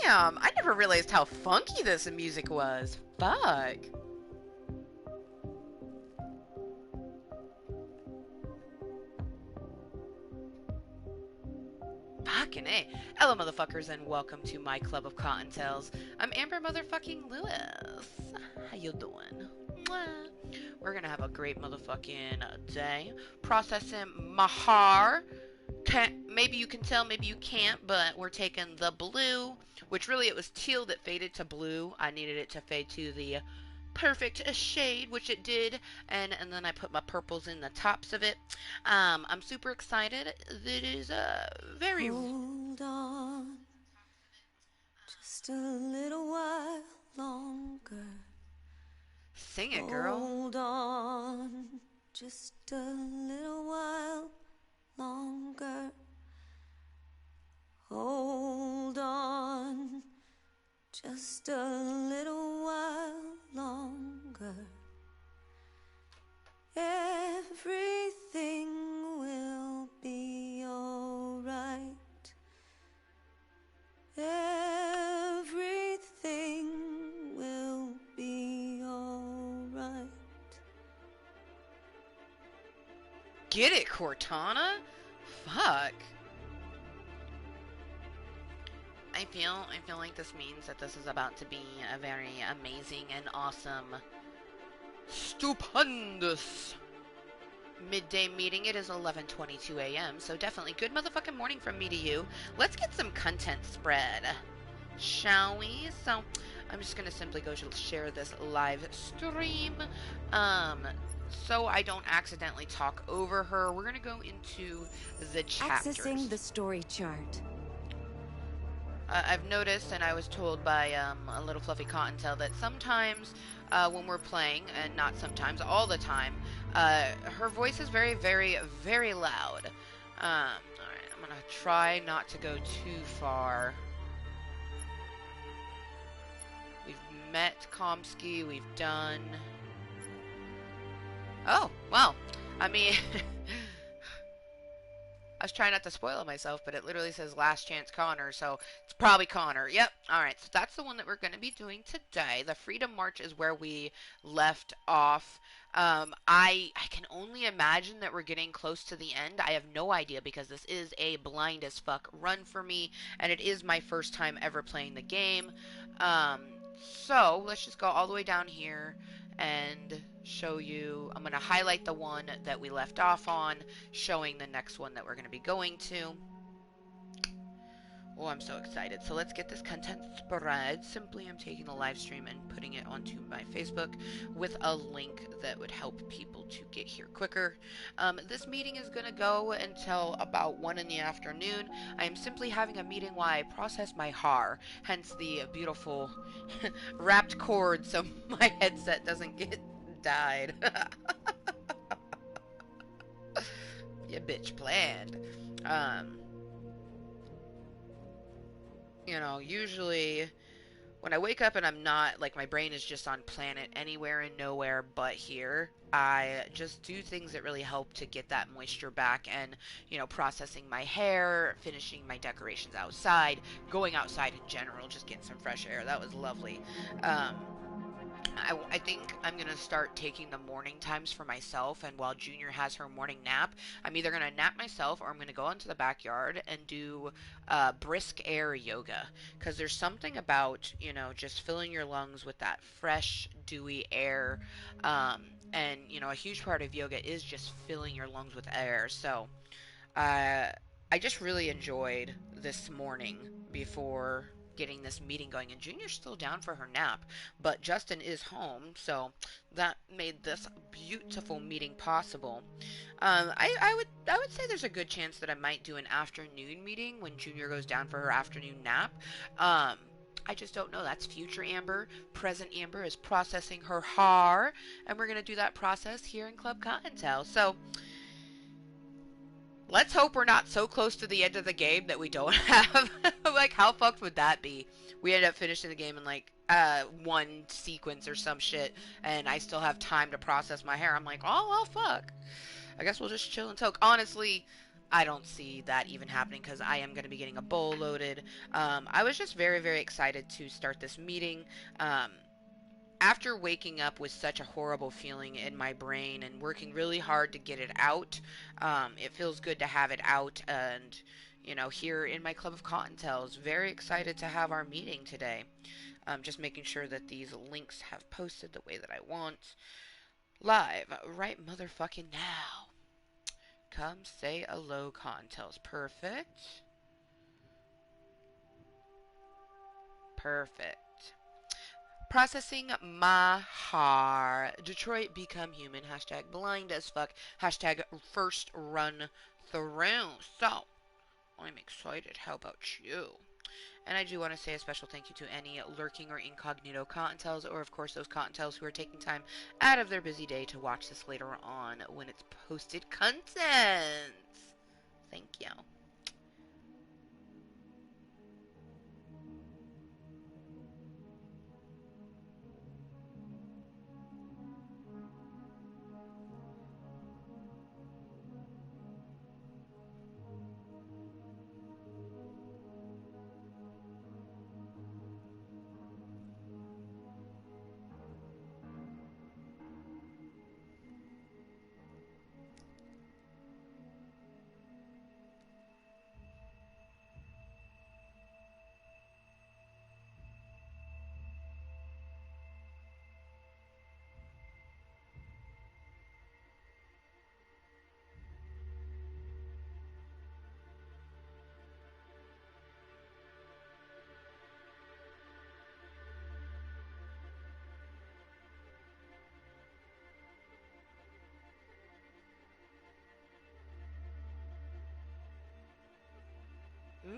Damn, I never realized how funky this music was. Fuck. Fucking A. Hello, motherfuckers, and welcome to my Club of Cottontales. I'm Amber motherfucking Lewis. How you doing? Mwah. We're gonna have a great motherfucking day. Processing Mahar. Maybe you can tell, maybe you can't, but we're taking the blue, which really it was teal that faded to blue. I needed it to fade to the perfect shade, which it did, and then I put my purples in the tops of it. I'm super excited. It is very. Hold on just a little while longer. Sing it, girl. Hold on just a little while longer. Hold on just a little while longer. Everything will be alright. Everything will be alright. Get it, Cortana? Fuck. I feel like this means that this is about to be a very amazing and awesome, stupendous midday meeting. It is 11:22 a.m., so definitely good motherfucking morning from me to you. Let's get some content spread, shall we? So I'm just gonna simply go to share this live stream, so I don't accidentally talk over her. We're gonna go into the chapters. Accessing the story chart. I've noticed, and I was told by a little fluffy cottontail, that sometimes when we're playing, and not sometimes, all the time, her voice is very, very, very loud. Alright, I'm gonna try not to go too far. We've met Komsky, we've done... Oh, well, I mean... I was trying not to spoil it myself, but it literally says Last Chance Connor, so it's probably Connor. Yep. Alright, so that's the one that we're going to be doing today. The Freedom March is where we left off. I can only imagine that we're getting close to the end. I have no idea because this is a blind as fuck run for me, and it is my first time ever playing the game. So let's just go all the way down here and show you. I'm going to highlight the one that we left off on, showing the next one that we're going to be going to. Oh, I'm so excited. So let's get this content spread. Simply, I'm taking the live stream and putting it onto my Facebook with a link that would help people to get here quicker. This meeting is going to go until about 1 in the afternoon. I am simply having a meeting while I process my Hare, hence the beautiful wrapped cord so my headset doesn't get died. Yeah, bitch planned. You know, usually when I wake up and I'm not, like, my brain is just on planet anywhere and nowhere but here, I just do things that really help to get that moisture back, and, you know, processing my hair, finishing my decorations outside, going outside in general, just getting some fresh air. That was lovely. I think I'm going to start taking the morning times for myself, and while Junior has her morning nap, I'm either going to nap myself or I'm going to go into the backyard and do brisk air yoga, because there's something about, you know, just filling your lungs with that fresh, dewy air, and, you know, a huge part of yoga is just filling your lungs with air, so I just really enjoyed this morning before getting this meeting going, and Junior's still down for her nap, but Justin is home, so that made this beautiful meeting possible. I would say there's a good chance that I might do an afternoon meeting when Junior goes down for her afternoon nap. I just don't know. That's future Amber. Present Amber is processing her Hare, and we're gonna do that process here in Club Kottontale. So let's hope we're not so close to the end of the game that we don't have. Like, how fucked would that be? We end up finishing the game in, like, one sequence or some shit, and I still have time to process my hair. I'm like, oh, well, fuck. I guess we'll just chill and toke. Honestly, I don't see that even happening because I am going to be getting a bowl loaded. I was just very, very excited to start this meeting. Um, After waking up with such a horrible feeling in my brain and working really hard to get it out, it feels good to have it out. And, here in my Club of Cottontails, very excited to have our meeting today. Just making sure that these links have posted the way that I want. Live right motherfucking now. Come say hello, Cottontails. Perfect. Perfect. Processing my heart. Detroit become human. Hashtag blind as fuck. Hashtag first run through. So, I'm excited. How about you? And I do want to say a special thank you to any lurking or incognito Cottontails, or of course those Cottontails who are taking time out of their busy day to watch this later on when it's posted content. Thank you.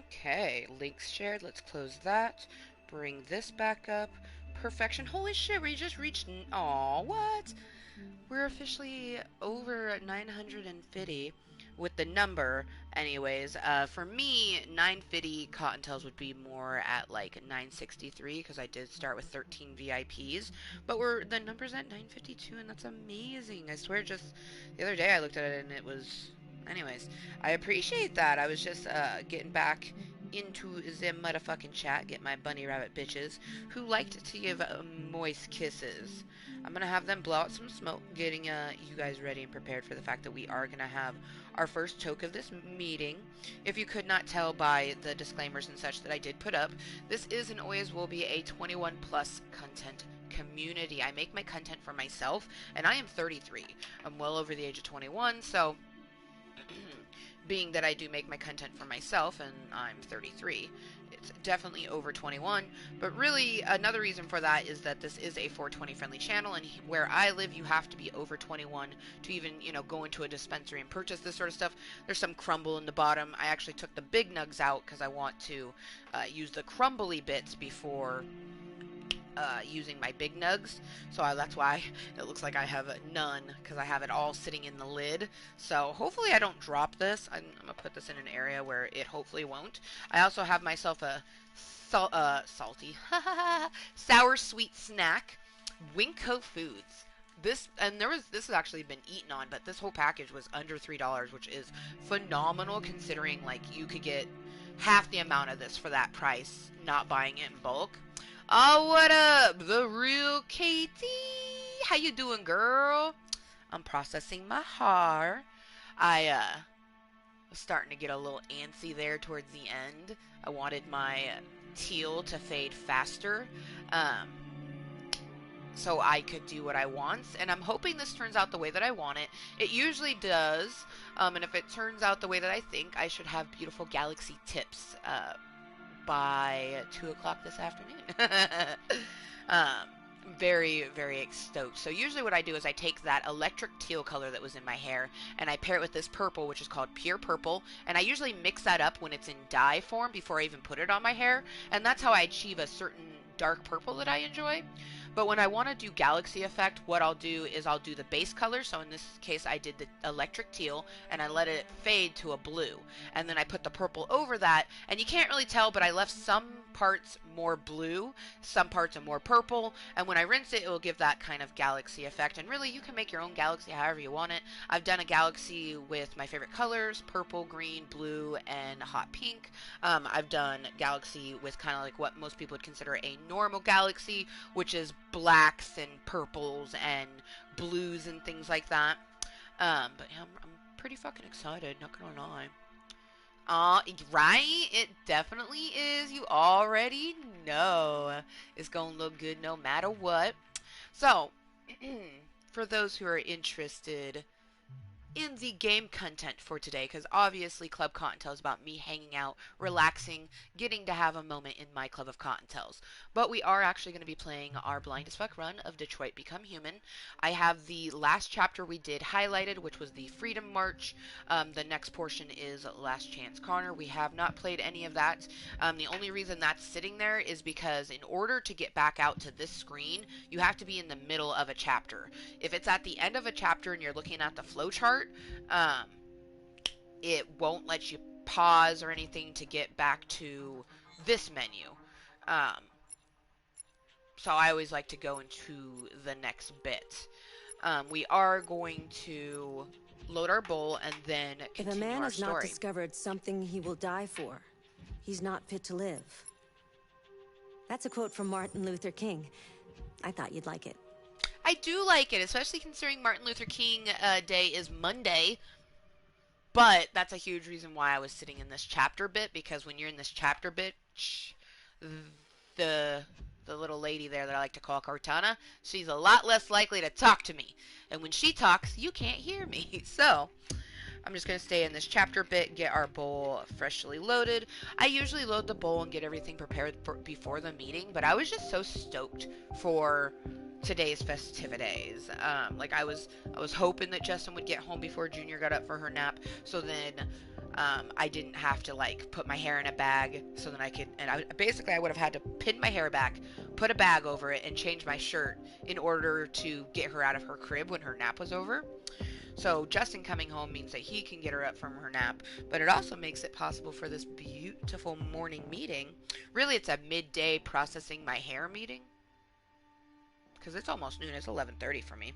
Okay, links shared. Let's close that. Bring this back up. Perfection. Holy shit, we just reached. Aw, what? We're officially over 950 with the number. Anyways, for me, 950 Cottontails would be more at like 963 because I did start with 13 VIPs. But the number's at 952, and that's amazing. I swear, just the other day I looked at it and it was. Anyways, I appreciate that. I was just getting back into the motherfucking chat, get my bunny rabbit bitches who liked to give moist kisses. I'm gonna have them blow out some smoke, getting you guys ready and prepared for the fact that we are gonna have our first choke of this meeting. If you could not tell by the disclaimers and such that I did put up, this is and always will be a 21 plus content community. I make my content for myself, and I am 33. I'm well over the age of 21, so being that I do make my content for myself and I'm 33, it's definitely over 21. But really, another reason for that is that this is a 420 friendly channel, and where I live, you have to be over 21 to even, go into a dispensary and purchase this sort of stuff. There's some crumble in the bottom. I actually took the big nugs out because I want to use the crumbly bits before using my big nugs, so that's why it looks like I have none, because I have it all sitting in the lid. So hopefully I don't drop this. I'm gonna put this in an area where it hopefully won't. I also have myself a salty sour sweet snack, Winco Foods. This has actually been eaten on, but this whole package was under $3, which is phenomenal considering like you could get half the amount of this for that price, not buying it in bulk. Oh, what up? The real Katie. How you doing, girl? I'm processing my heart. I was starting to get a little antsy there towards the end. I wanted my teal to fade faster. Um, so I could do what I want, and I'm hoping this turns out the way that I want it. It usually does, and if it turns out the way that I think, I should have beautiful galaxy tips by 2 o'clock this afternoon. um, very, very stoked. So usually what I do is I take that electric teal color that was in my hair and I pair it with this purple, which is called pure purple, and I usually mix that up when it's in dye form before I even put it on my hair, and that's how I achieve a certain dark purple that I enjoy. But when I want to do galaxy effect, what I'll do is I'll do the base color. So in this case, I did the electric teal and I let it fade to a blue. And then I put the purple over that. And you can't really tell, but I left some parts more blue, some parts are more purple, and when I rinse it, it will give that kind of galaxy effect. And really, you can make your own galaxy however you want it. I've done a galaxy with my favorite colors, purple, green, blue, and hot pink. I've done galaxy with kind of like what most people would consider a normal galaxy, which is blacks and purples and blues and things like that. But yeah, I'm pretty fucking excited, not gonna lie. Right? It definitely is. You already know it's gonna look good no matter what. So, for those who are interested in the game content for today, because obviously Club Kottontale is about me hanging out, relaxing, getting to have a moment in my Club of Kottontales. But we are actually going to be playing our Blind as Fuck run of Detroit Become Human. I have the last chapter we did highlighted, which was the Freedom March. The next portion is Last Chance Connor. We have not played any of that. The only reason that's sitting there is because in order to get back out to this screen, you have to be in the middle of a chapter. If it's at the end of a chapter and you're looking at the flowchart, um, it won't let you pause or anything to get back to this menu. Um, so I always like to go into the next bit. We are going to load our bowl and then continue our story. If a man has not discovered something he will die for, he's not fit to live. That's a quote from Martin Luther King. I thought you'd like it. I do like it, especially considering Martin Luther King Day is Monday. But that's a huge reason why I was sitting in this chapter bit, because when you're in this chapter bit, the little lady there that I like to call Cortana, she's a lot less likely to talk to me. And when she talks, you can't hear me. So I'm just going to stay in this chapter bit, get our bowl freshly loaded. I usually load the bowl and get everything prepared before the meeting, but I was just so stoked for today's festivities. Like I was hoping that Justin would get home before Junior got up for her nap, so then I didn't have to like put my hair in a bag, so then I could, and I would have had to pin my hair back, put a bag over it, and change my shirt in order to get her out of her crib when her nap was over. So Justin coming home means that he can get her up from her nap, but it also makes it possible for this beautiful morning meeting. Really, it's a midday processing my hair meeting, because it's almost noon. It's 11:30 for me.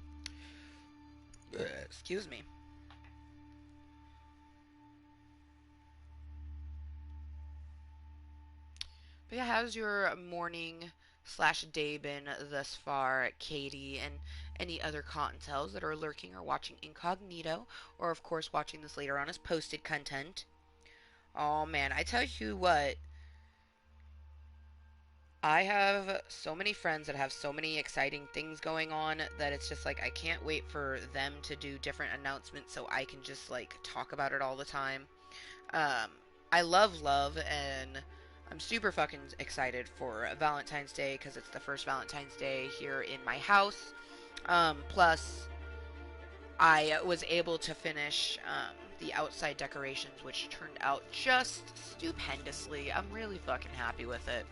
Excuse me. But yeah, how's your morning / day been thus far, Katie, and any other Kottontales that are lurking or watching incognito, or of course watching this later on as posted content? Oh man, I tell you what, I have so many friends that have so many exciting things going on that it's just like I can't wait for them to do different announcements so I can just like talk about it all the time. I love, and I'm super fucking excited for Valentine's Day because it's the first Valentine's Day here in my house. Plus, I was able to finish the outside decorations, which turned out just stupendously. I'm really fucking happy with it.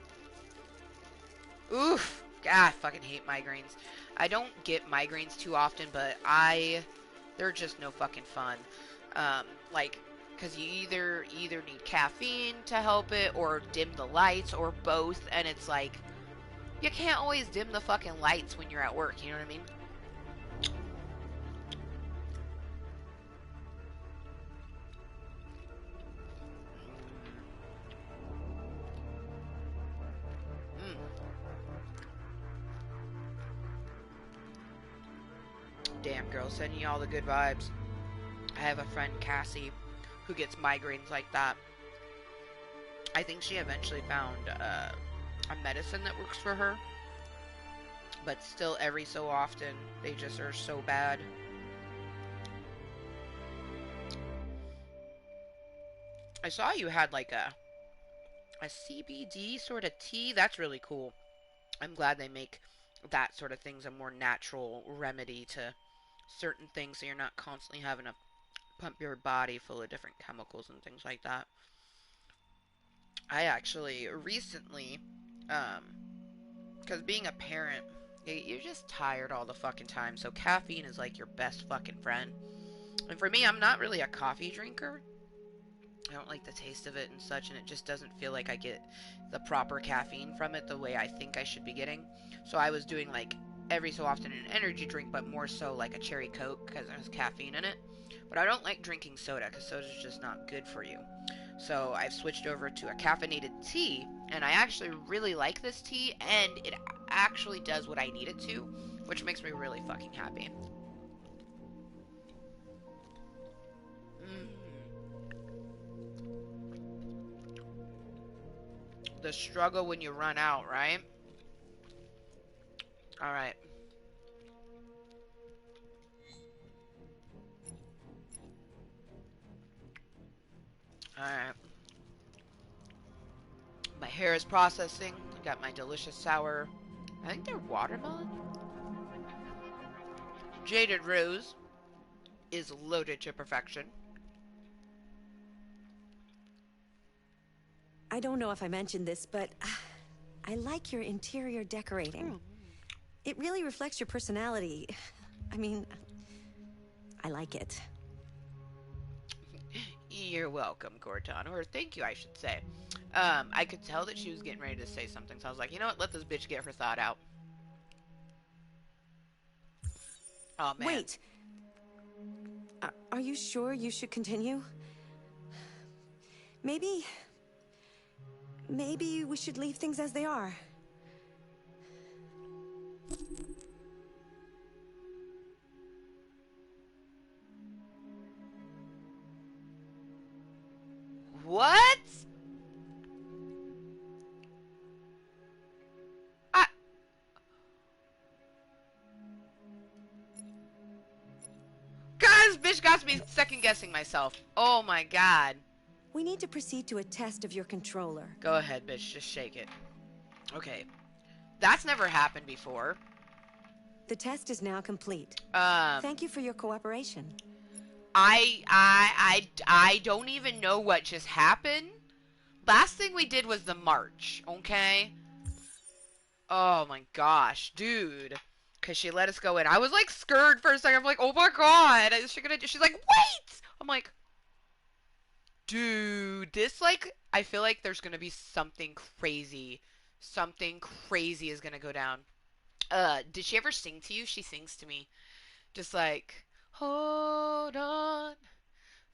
Oof. God, I fucking hate migraines. I don't get migraines too often, but they're just no fucking fun. Like, because you either need caffeine to help it, or dim the lights, or both, and it's like, you can't always dim the fucking lights when you're at work, you know what I mean? Damn, girl, sending you all the good vibes. I have a friend, Cassie, who gets migraines like that. I think she eventually found a medicine that works for her, but still every so often they just are so bad. I saw you had like a CBD sort of tea. That's really cool. I'm glad they make that sort of things a more natural remedy to certain things, so you're not constantly having to pump your body full of different chemicals and things like that. I actually recently, because being a parent, you're just tired all the fucking time, so caffeine is like your best fucking friend. And for me, I'm not really a coffee drinker, I don't like the taste of it and such, and it just doesn't feel like I get the proper caffeine from it the way I think I should be getting. So I was doing like every so often an energy drink, but more so like a cherry Coke because there's caffeine in it. But I don't like drinking soda because soda's just not good for you. So I've switched over to a caffeinated tea, and I actually really like this tea, and it actually does what I need it to, which makes me really fucking happy. Mm. The struggle when you run out, right? Alright. Alright. My hair is processing. I got my delicious sour. I think they're watermelon. Jaded Rose is loaded to perfection. I don't know if I mentioned this, but I like your interior decorating. It really reflects your personality. I mean, I like it. You're welcome, Cortana. Or thank you, I should say. I could tell that she was getting ready to say something, so I was like, you know what? Let this bitch get her thought out. Oh, man. Wait. Are you sure you should continue? Maybe we should leave things as they are. What? I... Guys, bitch got me second guessing myself. Oh my god. We need to proceed to a test of your controller. Go ahead, bitch. Just shake it. Okay. That's never happened before. The test is now complete. Thank you for your cooperation. I don't even know what just happened. Last thing we did was the march, okay? Oh my gosh, dude. Cause she let us go in. I was like scared for a second. I'm like, oh my god, is she gonna do? She's like, wait! I'm like, dude, this like, I feel like there's gonna be something crazy. Something crazy is gonna go down. Did she ever sing to you? She sings to me. Just like, hold on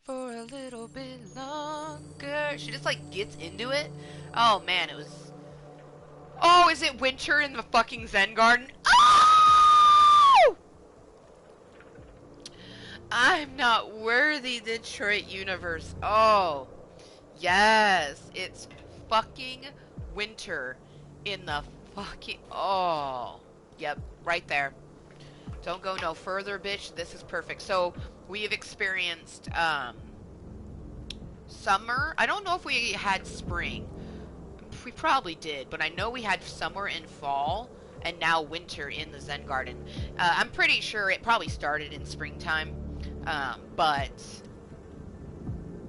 for a little bit longer. She just like gets into it. Oh man, it was. Oh, is it winter in the fucking Zen garden? Oh! I'm not worthy, Detroit universe. Oh, yes, it's fucking winter in the fucking. Oh, yep, right there. Don't go no further, bitch. This is perfect. So we have experienced summer. I don't know if we had spring. We probably did, but I know we had summer and fall, and now winter in the Zen Garden. I'm pretty sure it probably started in springtime, but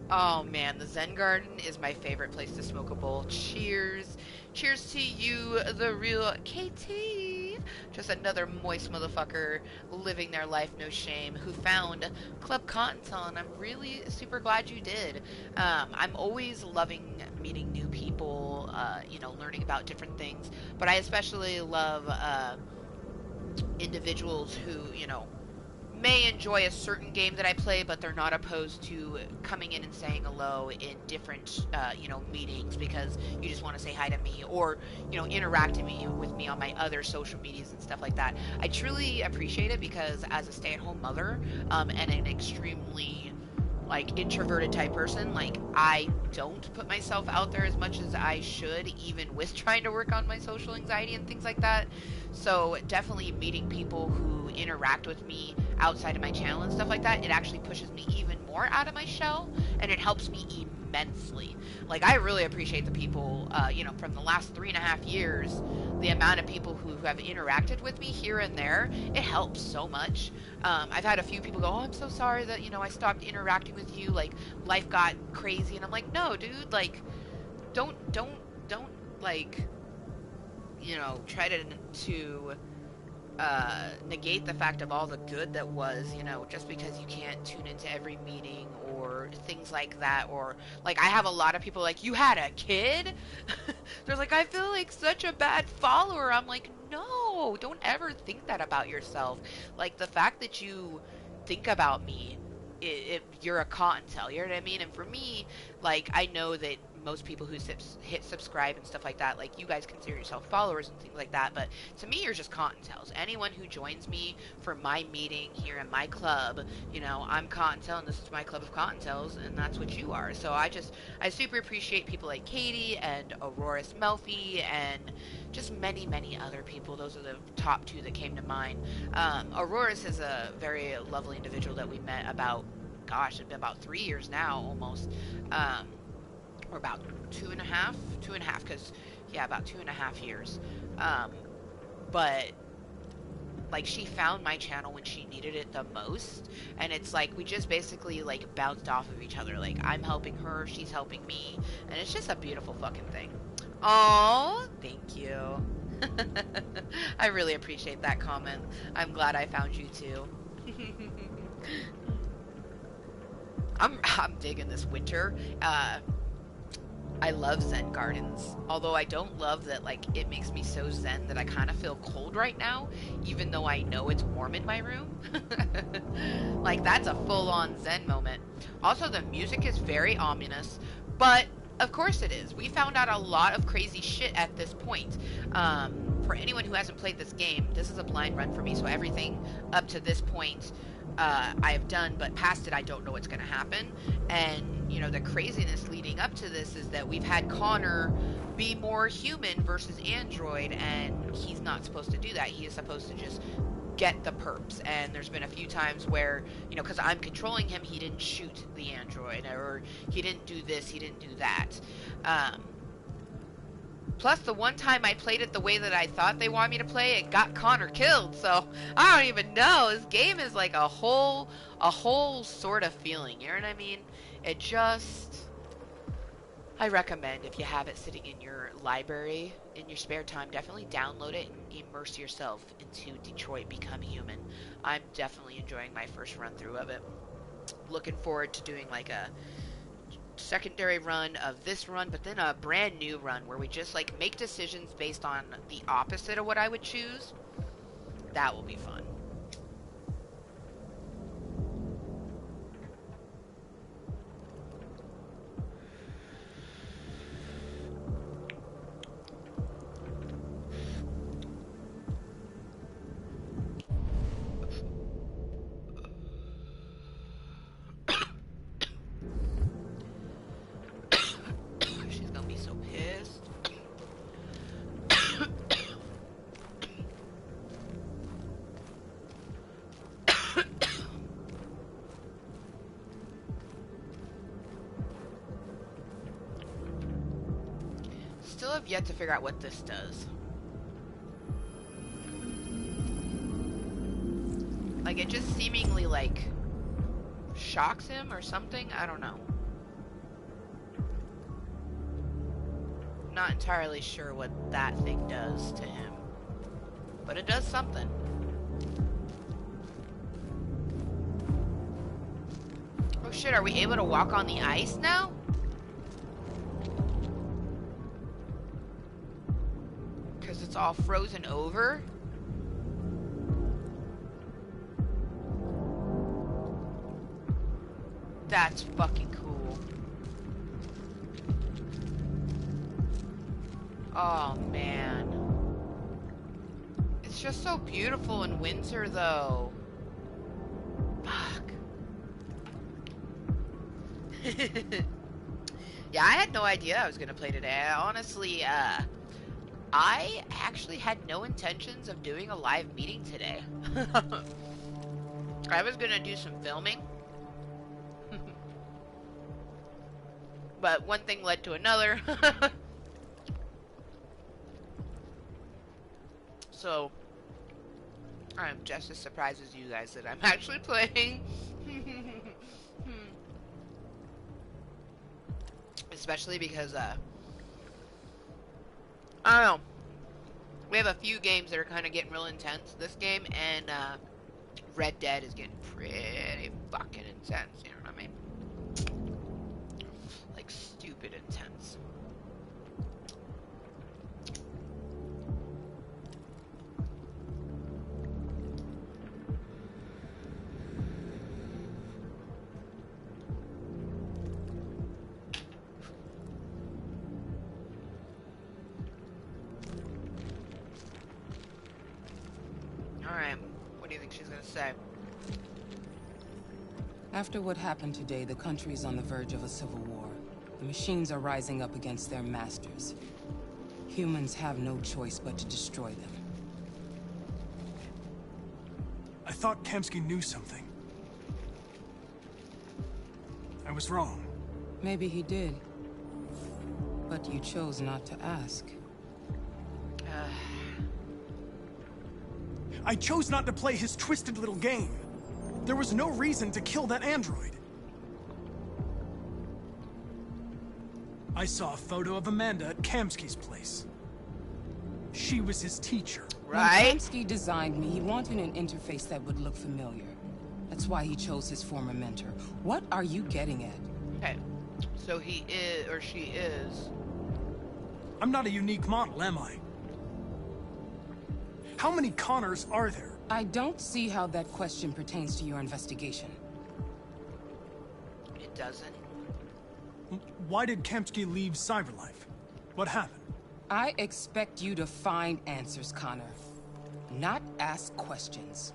oh man, the Zen Garden is my favorite place to smoke a bowl. Cheers. Cheers to you, the real KT. Just another moist motherfucker living their life, no shame, who found Club Kottontale, and I'm really super glad you did. I'm always loving meeting new people, learning about different things, but I especially love individuals who, may enjoy a certain game that I play, but they're not opposed to coming in and saying hello in different, meetings because you just want to say hi to me or, interacting with me on my other social medias and stuff like that. I truly appreciate it because as a stay-at-home mother, and an extremely, introverted type person, I don't put myself out there as much as I should, even with trying to work on my social anxiety and things like that. So definitely meeting people who interact with me outside of my channel and stuff like that, it actually pushes me even more out of my shell, and it helps me immensely. I really appreciate the people, from the last 3.5 years, the amount of people who have interacted with me here and there, it helps so much. I've had a few people go, oh, I'm so sorry that, I stopped interacting with you, life got crazy, and I'm like, no, dude, don't, try to negate the fact of all the good that was, you know, just because you can't tune into every meeting or things like that. Or, like, I have a lot of people like, you had a kid? They're like, I feel like such a bad follower. I'm like, no, don't ever think that about yourself. Like, the fact that you think about me, you're a Kottontale, you know what I mean? And for me, like, I know that most people who hit subscribe and stuff like that, like, you guys consider yourself followers and things like that, but to me, you're just Kottontales. Anyone who joins me for my meeting here in my club, you know, I'm Kottontale and this is my club of Kottontales, and that's what you are. So I super appreciate people like Katie and Aurora Melfi and just many, many other people. Those are the top two that came to mind. Aurora's is a very lovely individual that we met about, gosh, it's been about 3 years now almost. Or about two and a half, because, yeah, about 2.5 years. Um, but like, she found my channel when she needed it the most, and it's like we just basically like bounced off of each other. Like, I'm helping her, she's helping me, and it's just a beautiful fucking thing. Oh, thank you. I really appreciate that comment. I'm glad I found you too. I'm digging this winter. I love Zen gardens, although I don't love that, like, it makes me so zen that I kind of feel cold right now, even though I know it's warm in my room. Like, that's a full-on zen moment. Also, the music is very ominous, but of course it is. We found out a lot of crazy shit at this point. For anyone who hasn't played this game, this is a blind run for me, so everything up to this point I have done, but past it I don't know what's going to happen. And, you know, the craziness leading up to this is that we've had Connor be more human versus android, and he's not supposed to do that. He is supposed to just get the perps. And there's been a few times where, you know, because I'm controlling him, he didn't shoot the android, or he didn't do this, he didn't do that. Plus, the one time I played it the way that I thought they wanted me to play, it got Connor killed. So I don't even know. This game is like a whole sort of feeling. You know what I mean? It just, I recommend, if you have it sitting in your library in your spare time, definitely download it and immerse yourself into Detroit Become Human. I'm definitely enjoying my first run through of it. Looking forward to doing like a secondary run of this run, but then a brand new run where we just like make decisions based on the opposite of what I would choose. That will be fun. She's gonna be so pissed. Still have yet to figure out what this does. Like, it just seemingly, like, shocks him or something? I don't know. Not entirely sure what that thing does to him. But it does something. Oh shit, are we able to walk on the ice now? Because it's all frozen over? That's fucking cool. Oh, man. It's just so beautiful in winter, though. Fuck. Yeah, I had no idea I was gonna play today. I actually had no intentions of doing a live meeting today. I was gonna do some filming. But one thing led to another. So, I'm just as surprised as you guys that I'm actually playing. Especially because, I don't know. We have a few games that are kind of getting real intense. This game and Red Dead is getting pretty fucking intense. You know what I mean? Like stupid intense. Alright, what do you think she's gonna say? After what happened today, the country is on the verge of a civil war. The machines are rising up against their masters. Humans have no choice but to destroy them. I thought Kamsky knew something. I was wrong. Maybe he did. But you chose not to ask. I chose not to play his twisted little game. There was no reason to kill that android. I saw a photo of Amanda at Kamsky's place. She was his teacher. Right? When Kamsky designed me, he wanted an interface that would look familiar. That's why he chose his former mentor. What are you getting at? Okay. So he is, or she is. I'm not a unique model, am I? How many Connors are there? I don't see how that question pertains to your investigation. It doesn't. Why did Kamsky leave Cyberlife? What happened? I expect you to find answers, Connor. Not ask questions.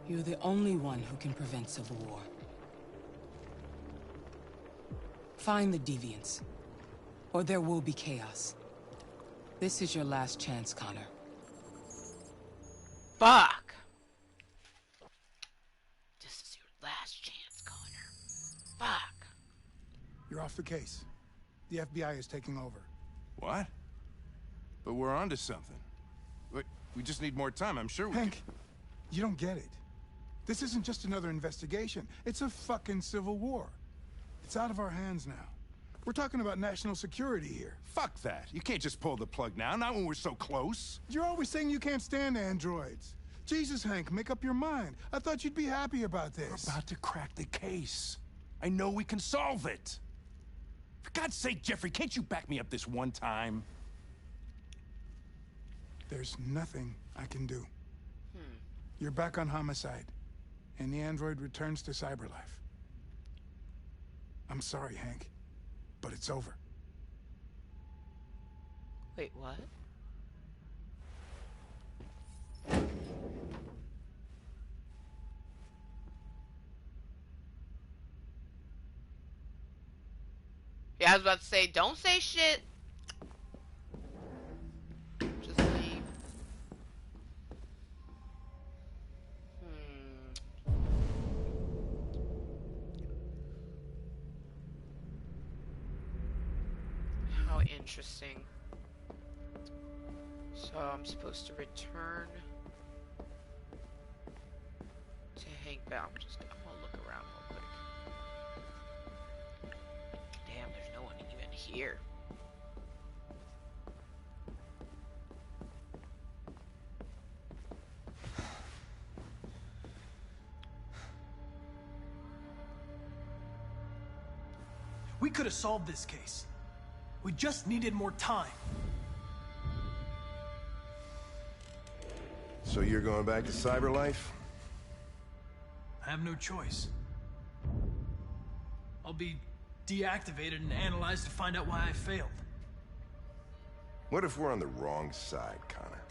You're the only one who can prevent civil war. Find the deviants, or there will be chaos. This is your last chance, Connor. Fuck! This is your last chance, Connor. Fuck. You're off the case. The FBI is taking over. What? But we're onto something. We just need more time, I'm sure we Hank, you don't get it. This isn't just another investigation. It's a fucking civil war. It's out of our hands now. We're talking about national security here. Fuck that. You can't just pull the plug now, not when we're so close. You're always saying you can't stand androids. Jesus, Hank, make up your mind. I thought you'd be happy about this. We're about to crack the case. I know we can solve it. For God's sake, Jeffrey, can't you back me up this one time? There's nothing I can do. You're back on homicide, and the android returns to Cyberlife. I'm sorry, Hank, but it's over. Wait, what? Yeah, I was about to say, don't say shit. Just leave. How interesting. So I'm supposed to return to Hank Baum. I'm gonna look around real quick. Damn, there's no one even here. We could have solved this case. We just needed more time. So you're going back to Cyberlife? I have no choice. I'll be deactivated and analyzed to find out why I failed. What if we're on the wrong side, Connor?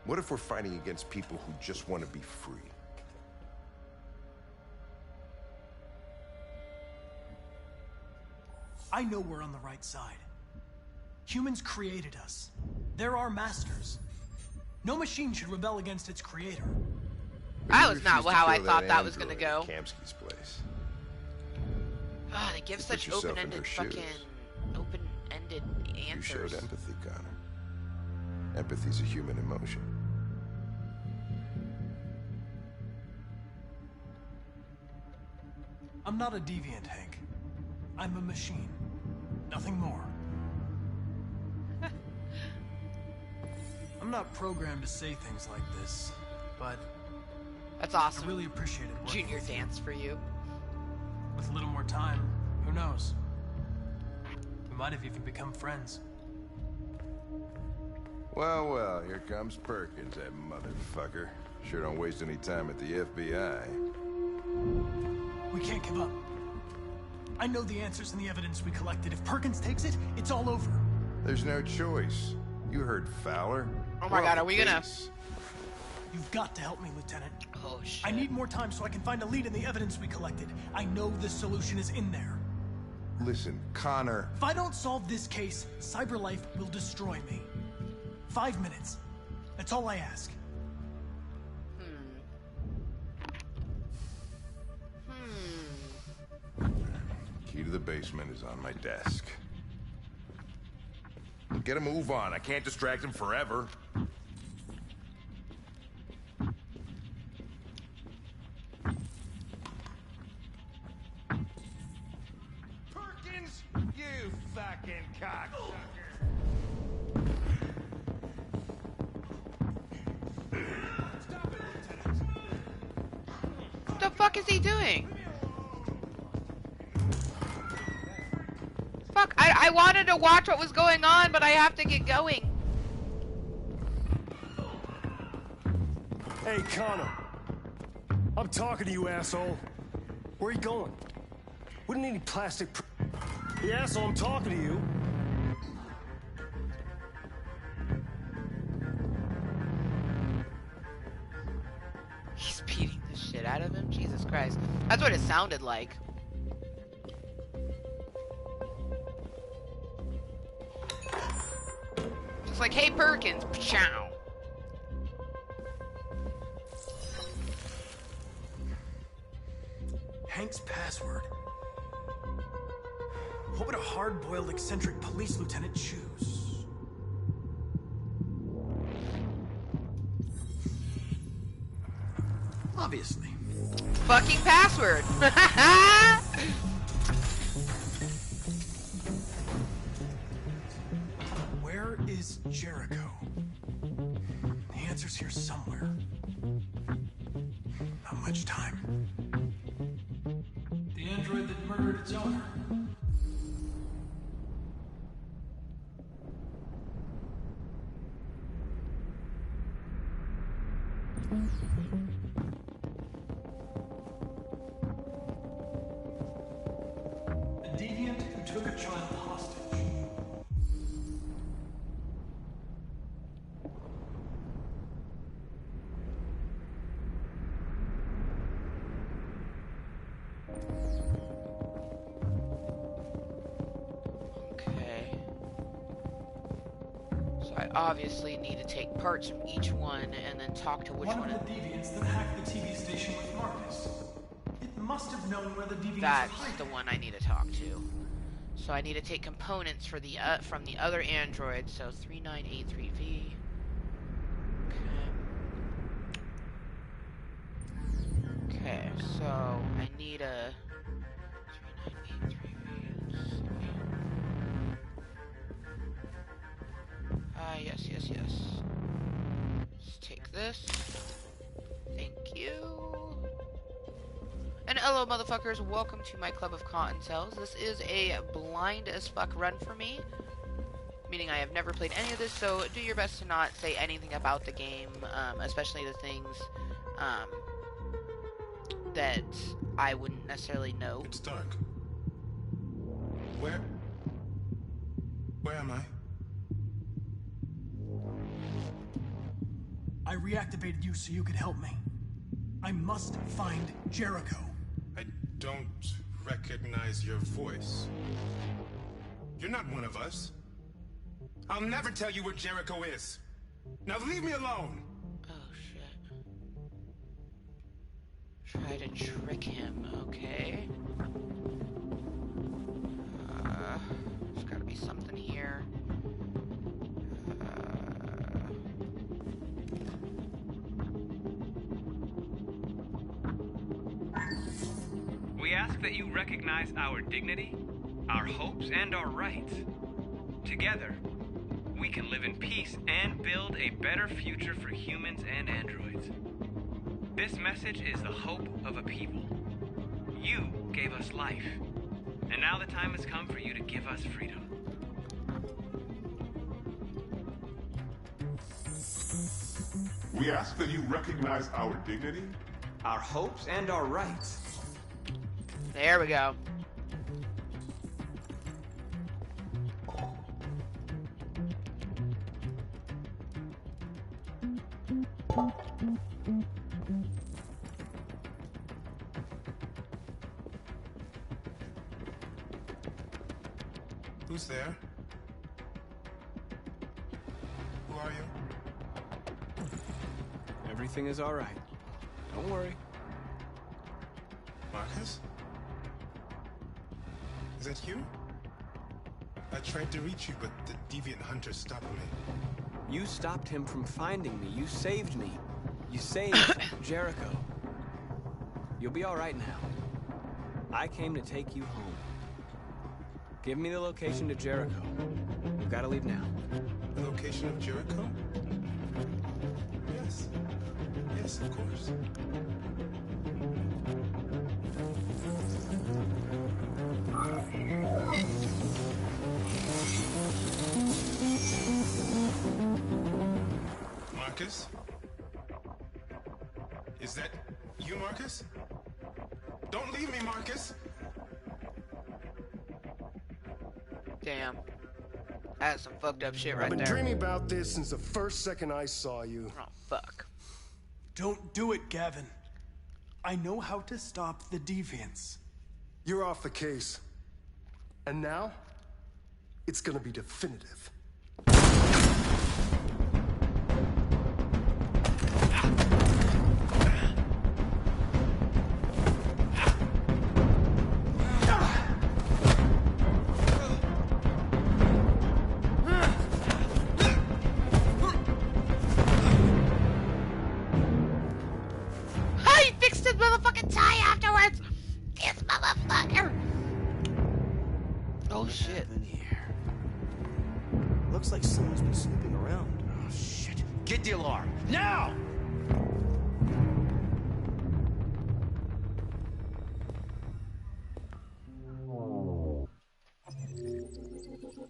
What if we're fighting against people who just want to be free? I know we're on the right side. Humans created us. They're our masters. No machine should rebel against its creator. That was not how I thought that was gonna go. Kamsky's place. Ah, they give such yourself in open-ended her fucking shoes. open-ended You answers. showed empathy, Connor. Empathy's a human emotion. I'm not a deviant, Hank. I'm a machine. Nothing more. I'm not programmed to say things like this, but That's I awesome. really appreciated working Junior with you. dance for you. With a little more time, who knows? We might have even become friends. Well, well, here comes Perkins, that motherfucker. Sure don't waste any time at the FBI. We can't give up. I know the answers and the evidence we collected. If Perkins takes it, it's all over. There's no choice. You heard Fowler. Oh my God, are we gonna... You've got to help me, Lieutenant. Oh, shit. I need more time so I can find a lead in the evidence we collected. I know the solution is in there. Listen, Connor. If I don't solve this case, CyberLife will destroy me. 5 minutes. That's all I ask. Key to the basement is on my desk. Get a move on. I can't distract him forever. Perkins, you fucking cocksucker. Stop it, Lieutenant. What the fuck is he doing? Fuck, I wanted to watch what was going on, but I have to get going. Hey, Connor. I'm talking to you, asshole. Where are you going? Wouldn't need any plastic The asshole, I'm talking to you. He's beating the shit out of him? Jesus Christ. That's what it sounded like. Just like, hey Perkins, chow. Hank's password. What would a hard-boiled, eccentric police lieutenant choose? Obviously. Fucking password. Where is Jericho? The answer's here somewhere. Not much time. The android that murdered its owner. A deviant who took a child hostage. Okay. So I obviously need to take parts from each one and then talk to which One one. of the deviants that hacked the TV station with Marcus. It must have known where the deviants That's were hiding. the one I need to talk to. So I need to take components for the from the other android. So 3983V. Okay. Okay. So I need a 3983V. Yes, yes, yes. Let's take this. Thank you. And hello, motherfuckers. Welcome to my Club of Kottontales. This is a blind as fuck run for me. Meaning I have never played any of this, so do your best to not say anything about the game, especially the things that I wouldn't necessarily know. It's dark. Where am I? I reactivated you so you could help me. I must find Jericho. I don't recognize your voice. You're not one of us. I'll never tell you where Jericho is. Now leave me alone. Oh shit. Try to trick him, okay. There's gotta be something here. We ask that you recognize our dignity, our hopes, and our rights. Together, we we can live in peace and build a better future for humans and androids. This message is the hope of a people. You gave us life, and now the time has come for you to give us freedom. We ask that you recognize our dignity, Our hopes and our rights. There we go. Who's there? Who are you? Everything is all right. Don't worry. Marcus? Is that you? I tried to reach you, but the deviant hunter stopped me. You stopped him from finding me. You saved me. You saved Jericho. You'll be all right now. I came to take you home. Give me the location to Jericho. We've got to leave now. The location of Jericho? Yes. Yes, of course. Marcus? Is that you, Marcus? Don't leave me, Marcus! Damn. That's some fucked up shit right I've been there. dreaming about this since the first second I saw you. Oh, fuck. Don't do it, Gavin. I know how to stop the deviants. You're off the case. And now, it's gonna be definitive. He fixed his motherfucking tie afterwards! This motherfucker! Oh shit. In here. Looks like someone's been snooping around. Oh shit. Get the alarm. Now!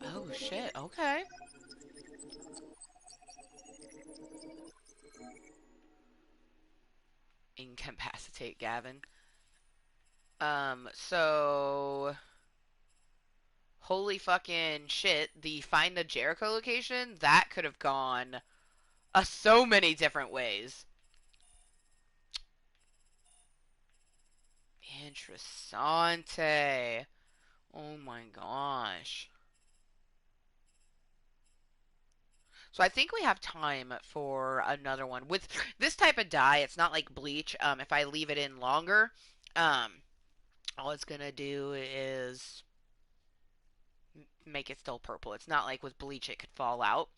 Oh shit, okay. Incapacitate Gavin. So holy fucking shit, the find the Jericho location, that could have gone so many different ways. Interessante. Oh my gosh. So I think we have time for another one. With this type of dye, it's not like bleach. If I leave it in longer, all it's gonna do is make it still purple. It's not like with bleach it could fall out.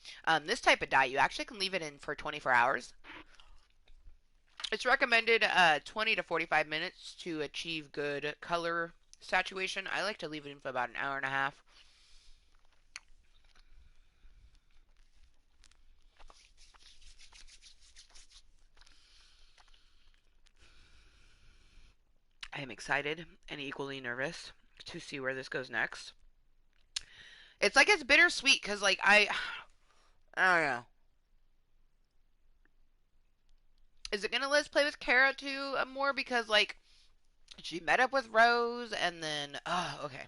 This type of dye, you actually can leave it in for 24 hours. It's recommended 20 to 45 minutes to achieve good color saturation. I like to leave it in for about an hour and a half. I am excited and equally nervous to see where this goes next. It's like it's bittersweet because, like, I don't know. Is it gonna let us play with Kara too more? Because, like, she met up with Rose and then, oh, okay.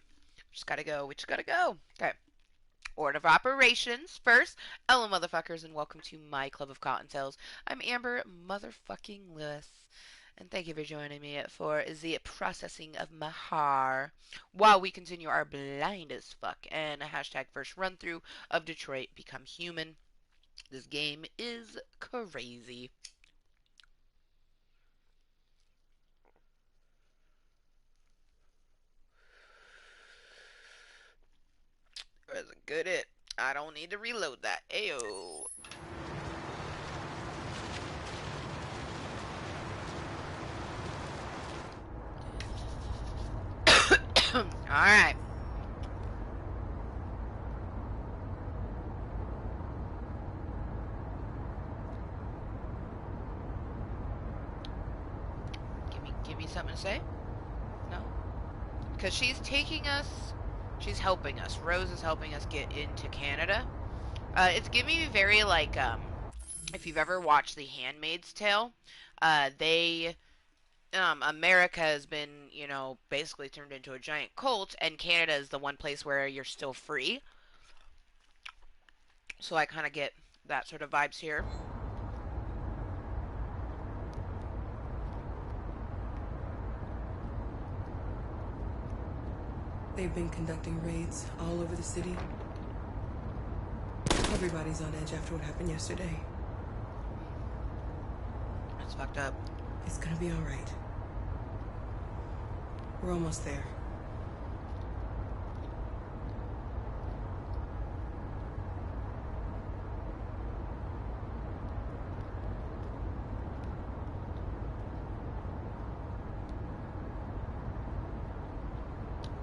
Just gotta go. We just gotta go. Okay. Order of operations. First, hello, motherfuckers, and welcome to my Club of Cottontails. I'm Amber motherfucking Lewis. And thank you for joining me for the processing of my Hare while we continue our blind as fuck and a hashtag first run through of Detroit Become Human. This game is crazy. That's a good hit. I don't need to reload that. Ayo. Alright. give me something to say? No? Because she's taking us, she's helping us. Rose is helping us get into Canada. It's giving me very, like, if you've ever watched The Handmaid's Tale, America has been, you know, basically turned into a giant cult, and Canada is the one place where you're still free. So I kind of get that sort of vibes here. They've been conducting raids all over the city. Everybody's on edge after what happened yesterday. That's fucked up. It's gonna be all right. We're almost there.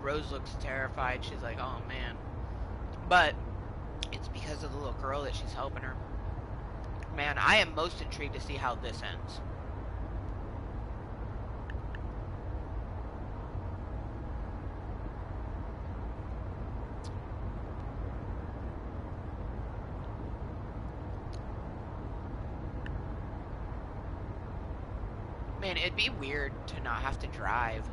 Rose looks terrified. She's like, oh man. But it's because of the little girl that she's helping her. Man, I am most intrigued to see how this ends. Man, it'd be weird to not have to drive.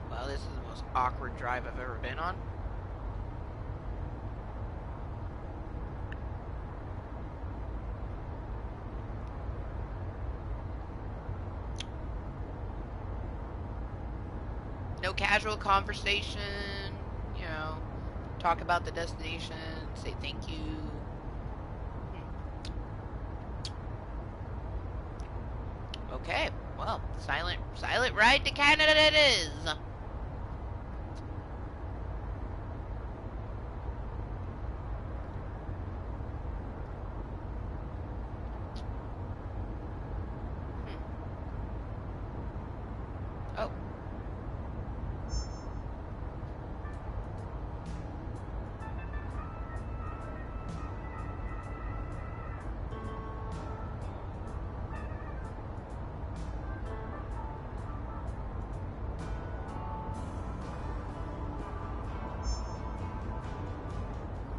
Well, this is the most awkward drive I've ever been on. No casual conversation, you know, talk about the destination, say thank you. Okay, well, silent ride to Canada it is. Oh.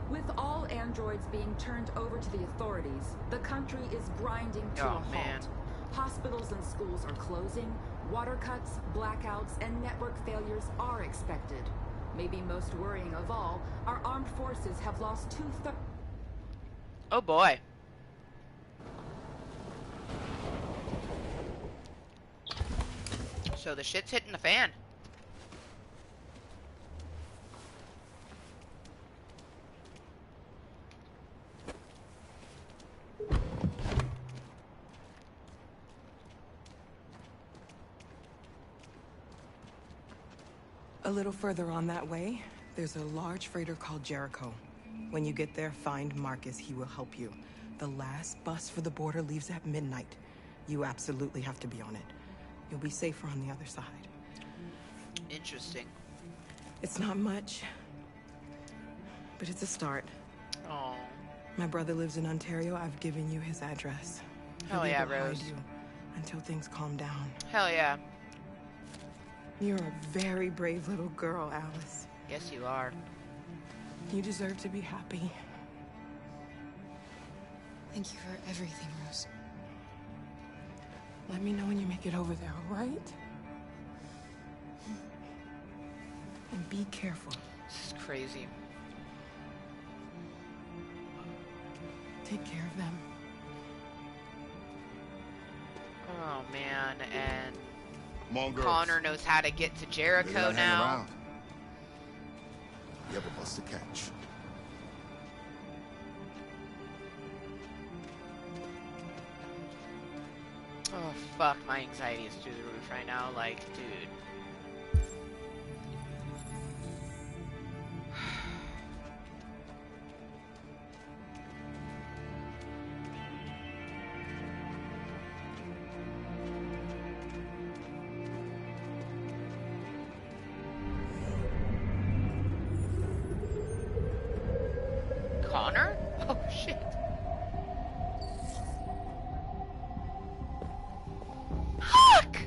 With all androids being turned over to the authorities, the country is grinding to a halt. Man. Hospitals and schools are closing, water cuts, blackouts, and network failures are expected. Maybe most worrying of all, our armed forces have lost 2/3. Oh boy. So the shit's hitting the fan. A little further on that way, there's a large freighter called Jericho. When you get there, find Marcus. He will help you. The last bus for the border leaves at midnight. You absolutely have to be on it. You'll be safer on the other side. Interesting. It's not much, but it's a start. Oh. My brother lives in Ontario. I've given you his address. Hell He'll be yeah, able to hide Rose. you until things calm down. Hell yeah. You're a very brave little girl, Alice. Yes, you are. You deserve to be happy. Thank you for everything, Rose. Let me know when you make it over there, all right? And be careful. This is crazy. Take care of them. Oh man, and Come on, girls. Connor knows how to get to They Jericho gotta hang now. around. You have a bus to catch. Oh fuck, my anxiety is through the roof right now. Like, dude. shit. Fuck!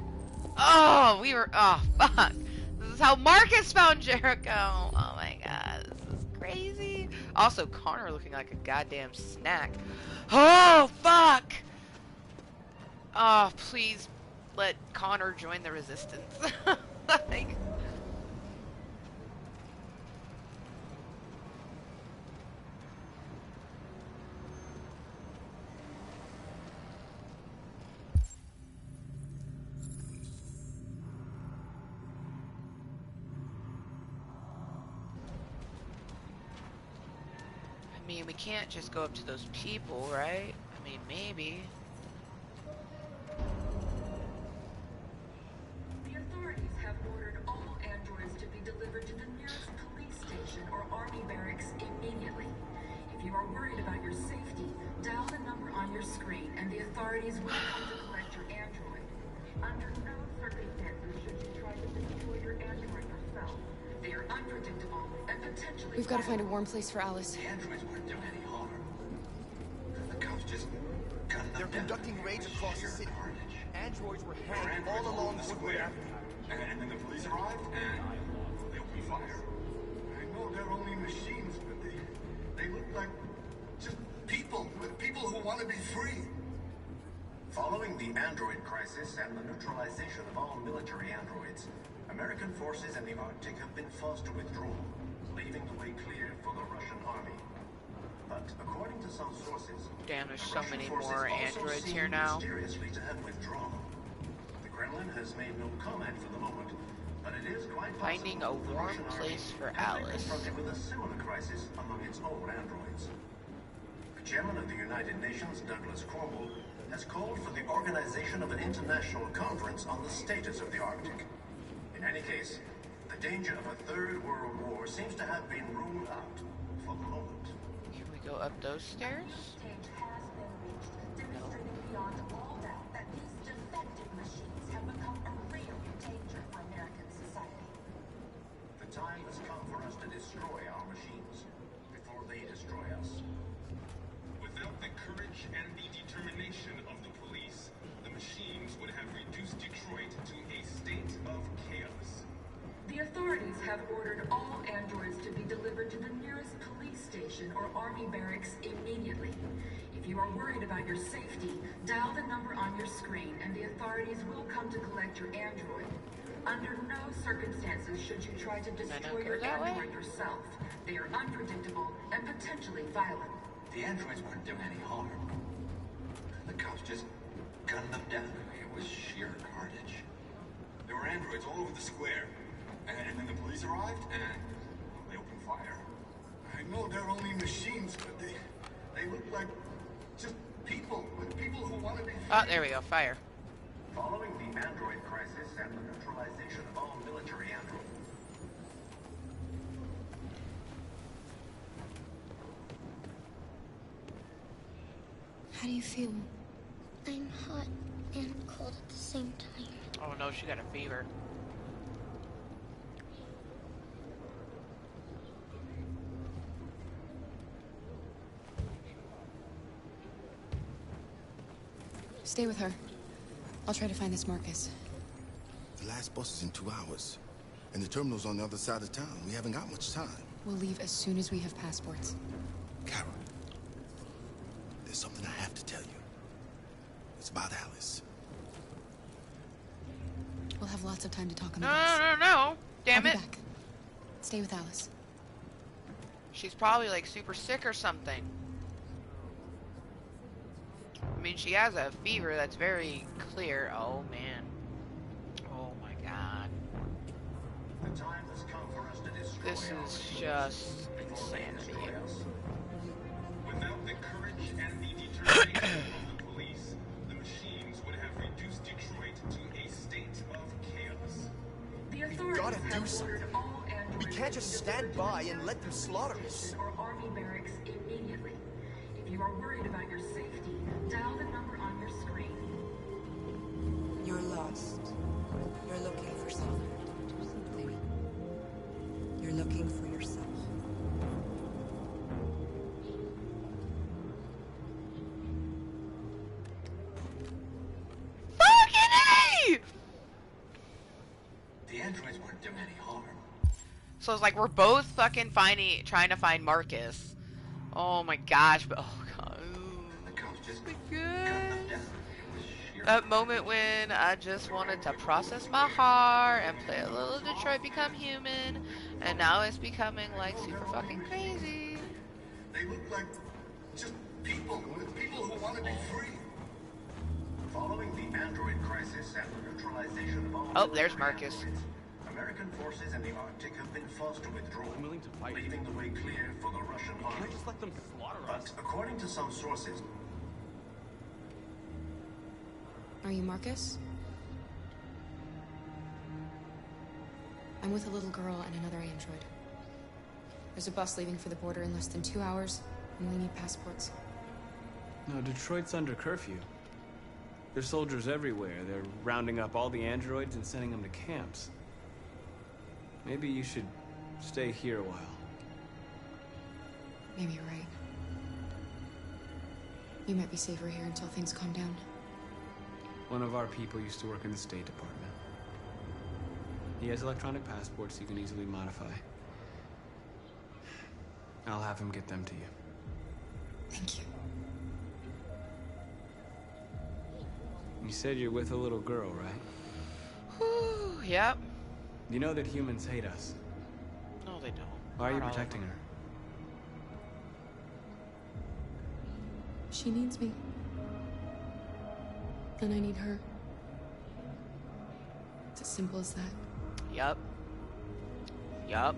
Oh, oh, fuck. This is how Marcus found Jericho. Oh my god, this is crazy. Also, Connor looking like a goddamn snack. Oh, fuck! Oh, please let Connor join the resistance. Like... I mean, we can't just go up to those people, right? I mean, maybe. The authorities have ordered all androids to be delivered to the nearest police station or army barracks immediately. If you are worried about your safety, dial the number on your screen and the authorities will come to collect your android. Under no circumstances should you try to destroy your android yourself. They are unpredictable and potentially... We've got to find a warm place for Alice. The androids weren't doing any harm. The cops just gunned them down. They're conducting raids across the city. Androids were hanging all along the square. And then the police arrived, and they opened fire. I know they're only machines, but they look like just people who want to be free. Following the android crisis and the neutralization of all military androids, American forces in the Arctic have been forced to withdraw, leaving the way clear for the Russian army. But according to some sources, damn, there's so many more androids here now. Mysteriously to have withdrawn. The Kremlin has made no comment for the moment, but it is quite possible finding a warm place for Alice. Confronted with a similar crisis among its own androids. The chairman of the United Nations, Douglas Cornwall, has called for the organization of an international conference on the status of the Arctic. In any case, the danger of a third world war seems to have been ruled out for the moment. Can we go up those stairs? Demonstrating beyond all doubt that these defective machines have become a real danger for American society. The time has come for us to destroy our machines before they destroy us. Without the courage and the determination of the police, the machines would have reduced Detroit to a state of chaos. The authorities have ordered all androids to be delivered to the nearest police station or army barracks immediately. If you are worried about your safety, dial the number on your screen and the authorities will come to collect your android. Under no circumstances should you try to destroy your android yourself. They are unpredictable and potentially violent. The androids weren't doing any harm. The cops just gunned them down. It was sheer carnage. There were androids all over the square. And then the police arrived, and they opened fire. I know they're only machines, but they look like just people who want to be free. Oh, there we go, fire. Following the android crisis and the neutralization of all military androids. How do you feel? I'm hot and cold at the same time. Oh no, she got a fever. Stay with her. I'll try to find this Marcus. The last bus is in 2 hours. And the terminal's on the other side of town. We haven't got much time. We'll leave as soon as we have passports. Carol, there's something I have to tell you. It's about Alice. We'll have lots of time to talk on the No, bus. no. Damn I'll it. be back. Stay with Alice. She's probably like super sick or something. I mean, she has a fever that's very clear. Oh man. Oh my god. The time has come for us to destroy This our is machines just before they insanity. destroy us. Without the courage and the determination of the police, the machines would have reduced Detroit to a state of chaos. The authorities gotta do have something. ordered all androids We can't just to be stand delivered to by the and let them nearest slaughter police us. station or army barracks immediately. If you are worried about your safety, dial the number on your screen. You're lost. You're looking for something. You're looking for yourself. So it's like we're both fucking trying to find Marcus. Oh my gosh, but oh god. That moment when I just wanted to process my heart and play a little Detroit Become Human, and now it's becoming like super fucking crazy. They look like just people who want to be free. Following the android crisis and the neutralization of all there's Marcus. Androids, American forces in the Arctic have been forced to withdraw, leaving the way clear for the Russian army. Just let them slaughter us. But according to some sources, Are you Marcus? I'm with a little girl and another android. There's a bus leaving for the border in less than 2 hours, and we need passports. No, Detroit's under curfew. There's soldiers everywhere. They're rounding up all the androids and sending them to camps. Maybe you should stay here a while. Maybe you're right. You might be safer here until things calm down. One of our people used to work in the State Department. He has electronic passports he can easily modify. I'll have him get them to you. Thank you. You said you're with a little girl, right? Whew, yep. You know that humans hate us. No, they don't. Why are you protecting her? She needs me. And I need her. It's as simple as that. Yup. Yup.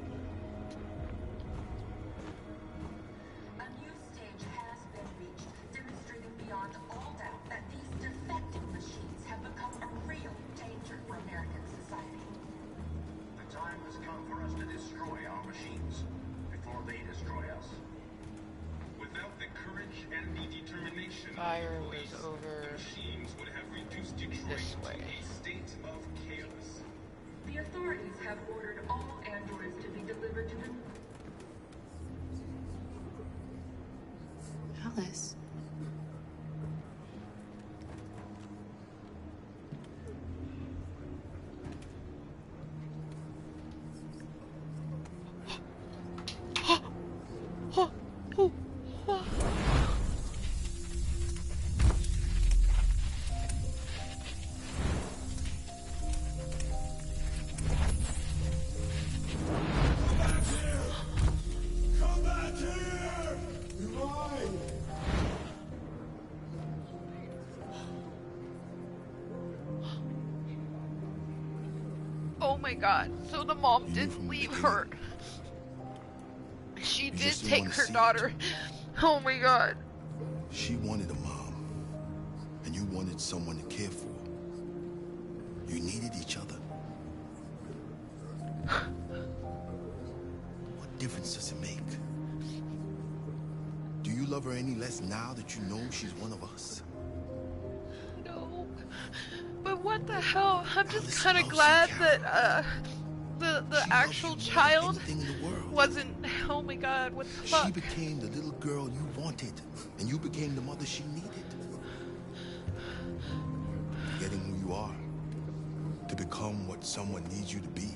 A new stage has been reached, demonstrating beyond all doubt that these defective machines have become a real danger for American society. the time has come for us to destroy our machines before they destroy us. Without the courage and the determination Fire of the police, was over the machines would have reduced Detroit this way. to a state of chaos. The authorities have ordered all androids to be delivered to the... Alice. Oh my god. So the mom didn't leave her. She did take her daughter. Oh my god. She wanted a mom, and you wanted someone to care for. You needed each other. What difference does it make? Do you love her any less now that you know she's one of us? No. But what the hell? I'm just kind of glad that the actual child wasn't. Oh my god, what the fuck? She became the little girl you wanted, and you became the mother she needed. Forgetting who you are to become what someone needs you to be.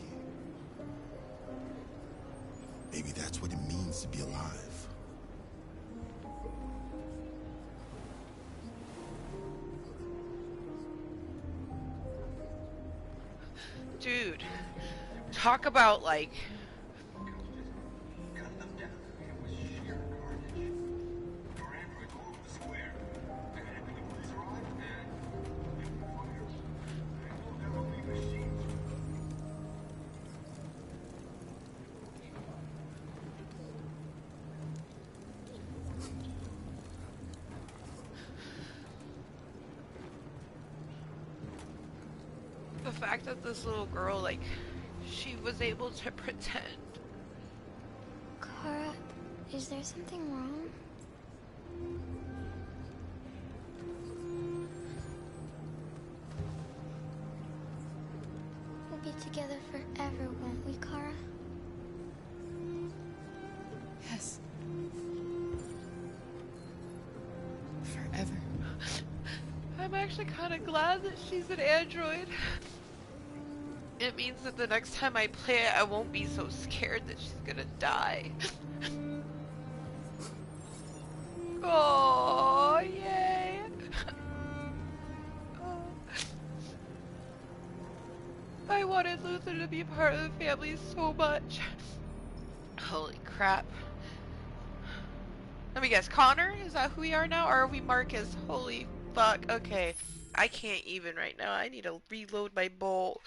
Maybe that's what it means to be alive. Dude, talk about like the fact that this little girl, like, she was able to pretend. Kara, is there something wrong? We'll be together forever, won't we, Kara? Yes. Forever. I'm actually kind of glad that she's an android. It means that the next time I play it, I won't be so scared that she's gonna die. Oh, yay! Oh. I wanted Luther to be part of the family so much. Holy crap. Let me guess, Connor? Is that who we are now? Or are we Marcus? Holy fuck. Okay. I can't even right now. I need to reload my bowl.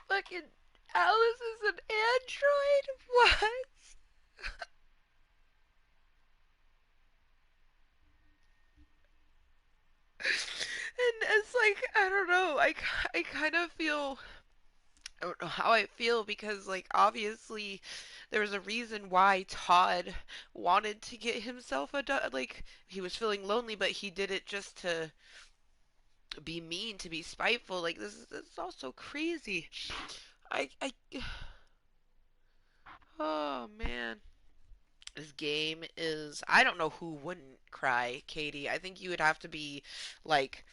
Fucking Alice is an android? What? And it's like, I don't know. I kind of feel. I don't know how I feel because, like, obviously there was a reason why Todd wanted to get himself a like, he was feeling lonely, but he did it just to be mean, to be spiteful. Like, this is all so crazy. I oh man. This game is, I don't know who wouldn't cry, Katie. I think you would have to be like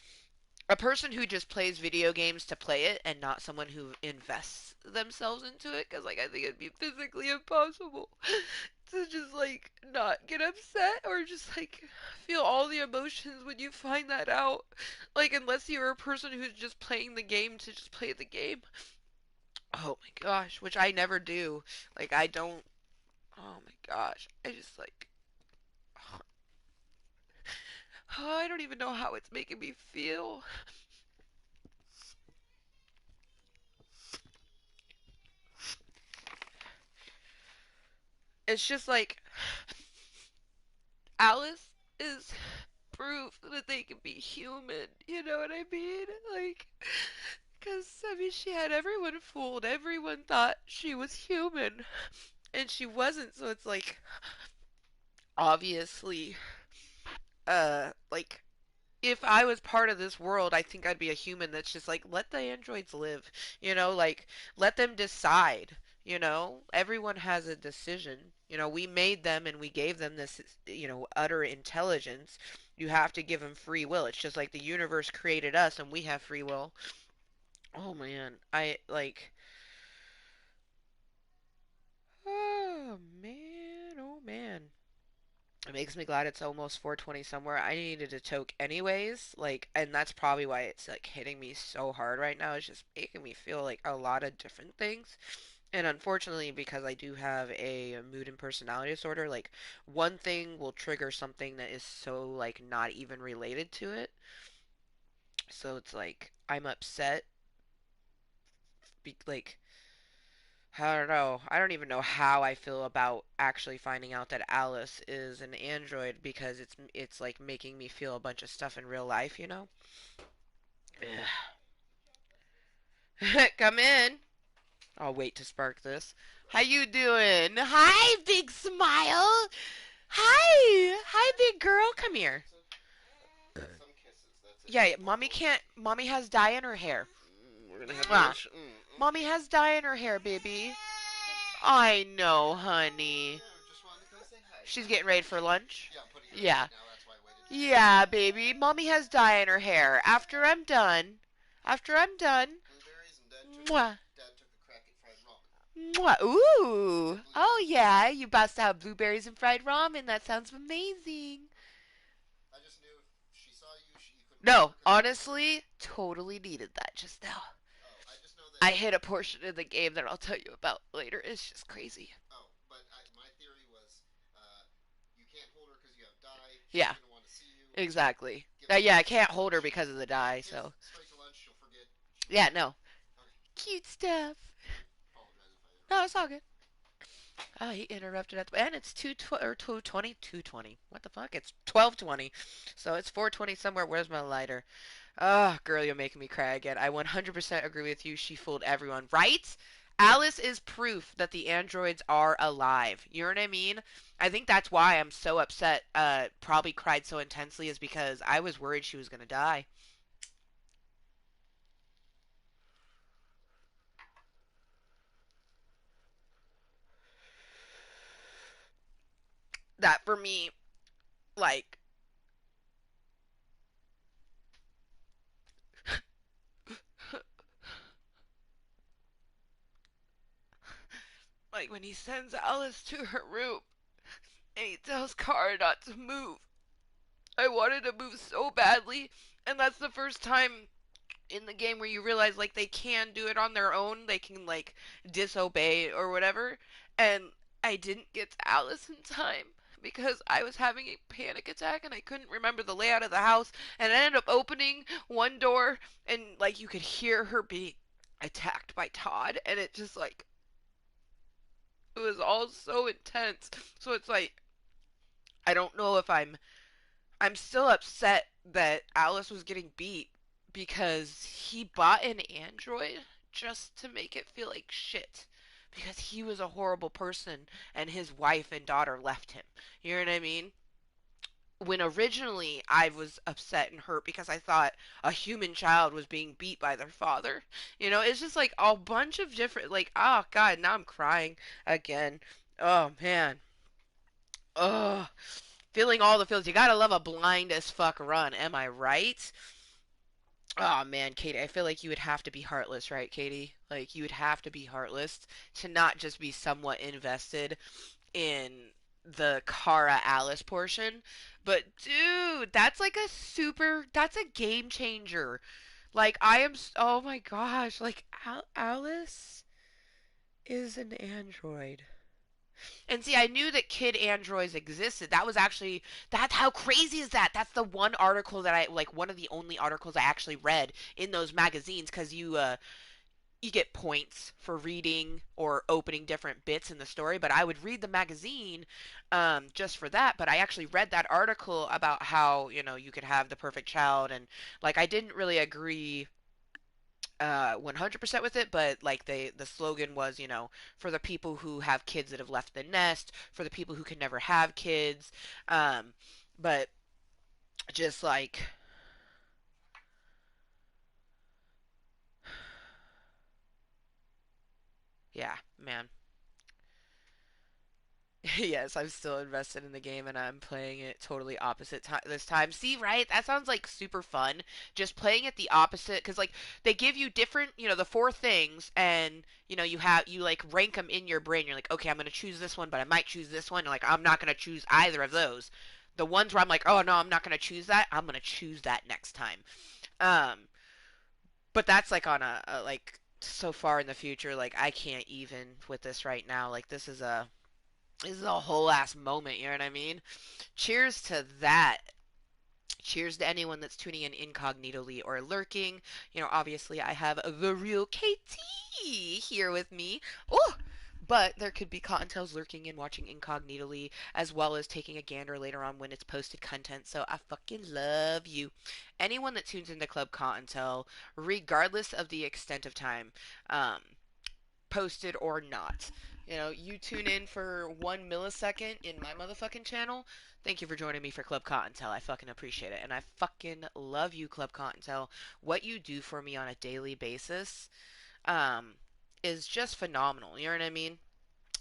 a person who just plays video games to play it and not someone who invests themselves into it, because like I think it'd be physically impossible to just like not get upset or just like feel all the emotions when you find that out, like unless you're a person who's just playing the game to just play the game. Oh my gosh, which I never do. Like I don't. Oh my gosh, I just like, oh, I don't even know how it's making me feel. It's just like Alice is proof that they can be human. You know what I mean? Like, because, I mean, she had everyone fooled. Everyone thought she was human, and she wasn't. So it's like, obviously, like, if I was part of this world, I think I'd be a human that's just like, let the androids live. Like, let them decide. Everyone has a decision. We made them and we gave them this, utter intelligence. You have to give them free will. It's just like the universe created us and we have free will. Oh man, I like, oh man, oh man. It makes me glad it's almost 4:20 somewhere. I needed a toke anyways, like, and that's probably why it's like hitting me so hard right now. It's just making me feel like a lot of different things. And unfortunately, because I do have a mood and personality disorder, like one thing will trigger something that is so like not even related to it. So it's like I'm upset, like I don't know. I don't even know how I feel about actually finding out that Alice is an android because it's like making me feel a bunch of stuff in real life. Come in. I'll wait to spark this. How you doing? Hi, big smile. Hi. Hi, big girl. Come here. Yeah, mommy can't. Mommy has dye in her hair. We're gonna have Ah. lunch. Mommy has dye in her hair, baby. I know, honey. She's getting ready for lunch. Yeah. Yeah, baby. Mommy has dye in her hair. After I'm done. Mwah. Mwah. Ooh. Oh, yeah. You bust out blueberries and fried ramen. That sounds amazing. No, honestly, totally needed that just now. I hit a portion of the game that I'll tell you about later. It's just crazy. Yeah, exactly. Yeah, I can't hold her because of the dye, so. Yeah, no. Cute stuff. No, it's all good. Oh, he interrupted at the and it's 2:20. 2:20. What the fuck? It's 12:20. So it's 4:20 somewhere. Where's my lighter? Oh, girl, you're making me cry again. I 100% agree with you. She fooled everyone, right? Alice is proof that the androids are alive. You know what I mean? I think that's why I'm so upset. Probably cried so intensely is because I was worried she was gonna die. That for me, like, like when he sends Alice to her room and he tells Kara not to move. I wanted to move so badly, and that's the first time in the game where you realize like they can do it on their own. They can like disobey or whatever. And I didn't get to Alice in time because I was having a panic attack and I couldn't remember the layout of the house, and I ended up opening one door and like you could hear her being attacked by Todd, and it just like it was all so intense. So it's like I don't know if I'm still upset that Alice was getting beat because he bought an android just to make it feel like shit. Because he was a horrible person and his wife and daughter left him. You know what I mean? When originally I was upset and hurt because I thought a human child was being beat by their father. You know, it's just like a bunch of different, like, oh God, now I'm crying again. Oh man. Oh, feeling all the feels. You gotta love a blind as fuck run, am I right? Oh man, Katie, I feel like you would have to be heartless, right, Katie? Like you would have to be heartless to not just be somewhat invested in the Kara Alice portion. But dude, that's like a super that's a game changer. Like I am oh my gosh, like Alice is an android. And see, I knew that kid androids existed. That was actually that's how crazy is that? That's the one article that I like one of the only articles I actually read in those magazines cuz you get points for reading or opening different bits in the story, but I would read the magazine just for that. But I actually read that article about how, you know, you could have the perfect child, and like I didn't really agree 100% with it, but like the slogan was, you know, for the people who have kids that have left the nest, for the people who can never have kids, um, but just like yeah, man. Yes, I'm still invested in the game and I'm playing it totally opposite this time. See, right? That sounds like super fun. Just playing it the opposite because like they give you different, you know, the four things and you know you like rank them in your brain. You're like, okay, I'm gonna choose this one, but I might choose this one. Like I'm not gonna choose either of those. The ones where I'm like, oh no, I'm not gonna choose that. I'm gonna choose that next time. Um, but that's like on a like so far in the future. Like I can't even with this right now. Like this is a whole ass moment, you know what I mean? Cheers to that. Cheers to anyone that's tuning in incognitally or lurking. You know, obviously I have the real KT here with me. Oh, but there could be Cottontails lurking and watching incognitally, as well as taking a gander later on when it's posted content. So I fucking love you. Anyone that tunes into Club Cottontail, regardless of the extent of time, um, posted or not. You know, you tune in for 1 millisecond in my motherfucking channel. Thank you for joining me for Club Cottontail. I fucking appreciate it. And I fucking love you, Club Cottontail. What you do for me on a daily basis um, is just phenomenal. You know what I mean?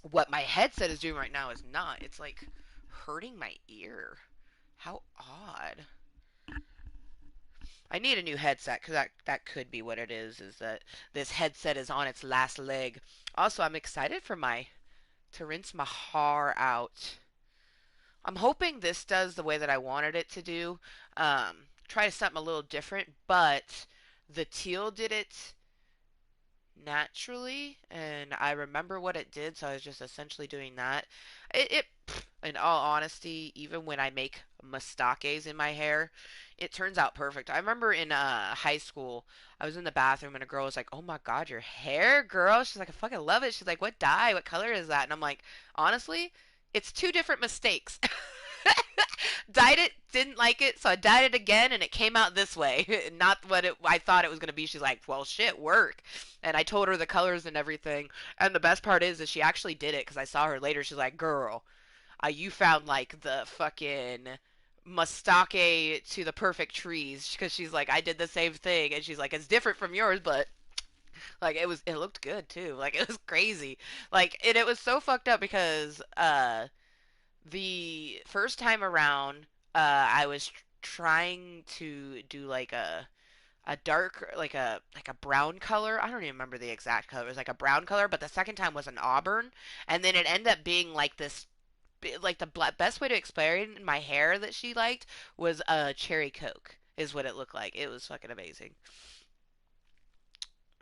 What my headset is doing right now is not. It's like hurting my ear. How odd. I need a new headset because that could be what it is that this headset is on its last leg. Also, I'm excited for my to rinse my hair out. I'm hoping this does the way that I wanted it to do. Try something a little different, but the teal did it naturally, and I remember what it did, so I was just essentially doing that. In all honesty, even when I make mustaches in my hair, it turns out perfect. I remember in high school, I was in the bathroom and a girl was like, "Oh my God, your hair, girl!" She's like, "I fucking love it." She's like, "What dye? What color is that?" And I'm like, honestly, it's two different mistakes. Dyed it, didn't like it, so I dyed it again, and it came out this way, not what I thought it was gonna be. She's like, "Well, shit, work," and I told her the colors and everything. And the best part is she actually did it because I saw her later. She's like, "Girl, you found like the fucking mustake to the perfect trees," because she's like, "I did the same thing," and she's like, "It's different from yours, but." Like it looked good too. Like it was crazy. Like and it was so fucked up because the first time around, I was trying to do like a dark, like a brown color. I don't even remember the exact color. It was like a brown color, but the second time was an auburn, and then it ended up being like this. Like the best way to explain my hair that she liked was a cherry coke is what it looked like. It was fucking amazing.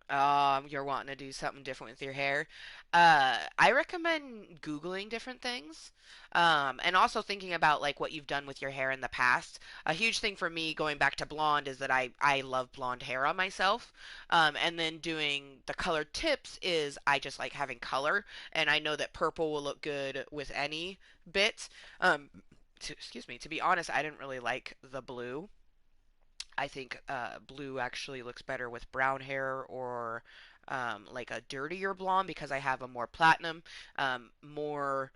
You're wanting to do something different with your hair. I recommend Googling different things. And also thinking about like what you've done with your hair in the past. A huge thing for me going back to blonde is that I love blonde hair on myself. And then doing the colored tips is I just like having color. And I know that purple will look good with any bit. Excuse me. To be honest, I didn't really like the blue. I think blue actually looks better with brown hair or like a dirtier blonde because I have a more platinum, more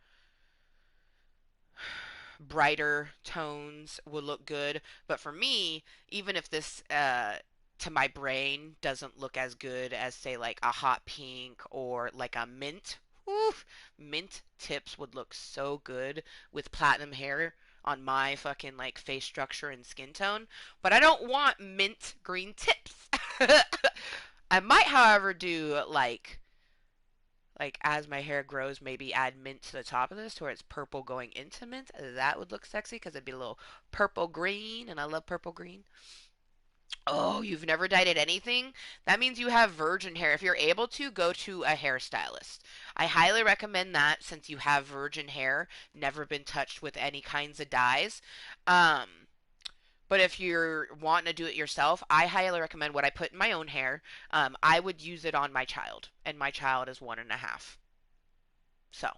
brighter tones would look good. But for me, even if this to my brain doesn't look as good as say like a hot pink or like a mint. Oof, mint tips would look so good with platinum hair on my fucking like face structure and skin tone, but I don't want mint green tips. I might, however, do like as my hair grows, maybe add mint to the top of this where it's purple going into mint. That would look sexy because it'd be a little purple green, and I love purple green. Oh, you've never dyed it anything? That means you have virgin hair. If you're able to, go to a hairstylist. I highly recommend that since you have virgin hair, never been touched with any kinds of dyes. Um, but if you're wanting to do it yourself, I highly recommend what I put in my own hair. I would use it on my child, and my child is 1.5. So,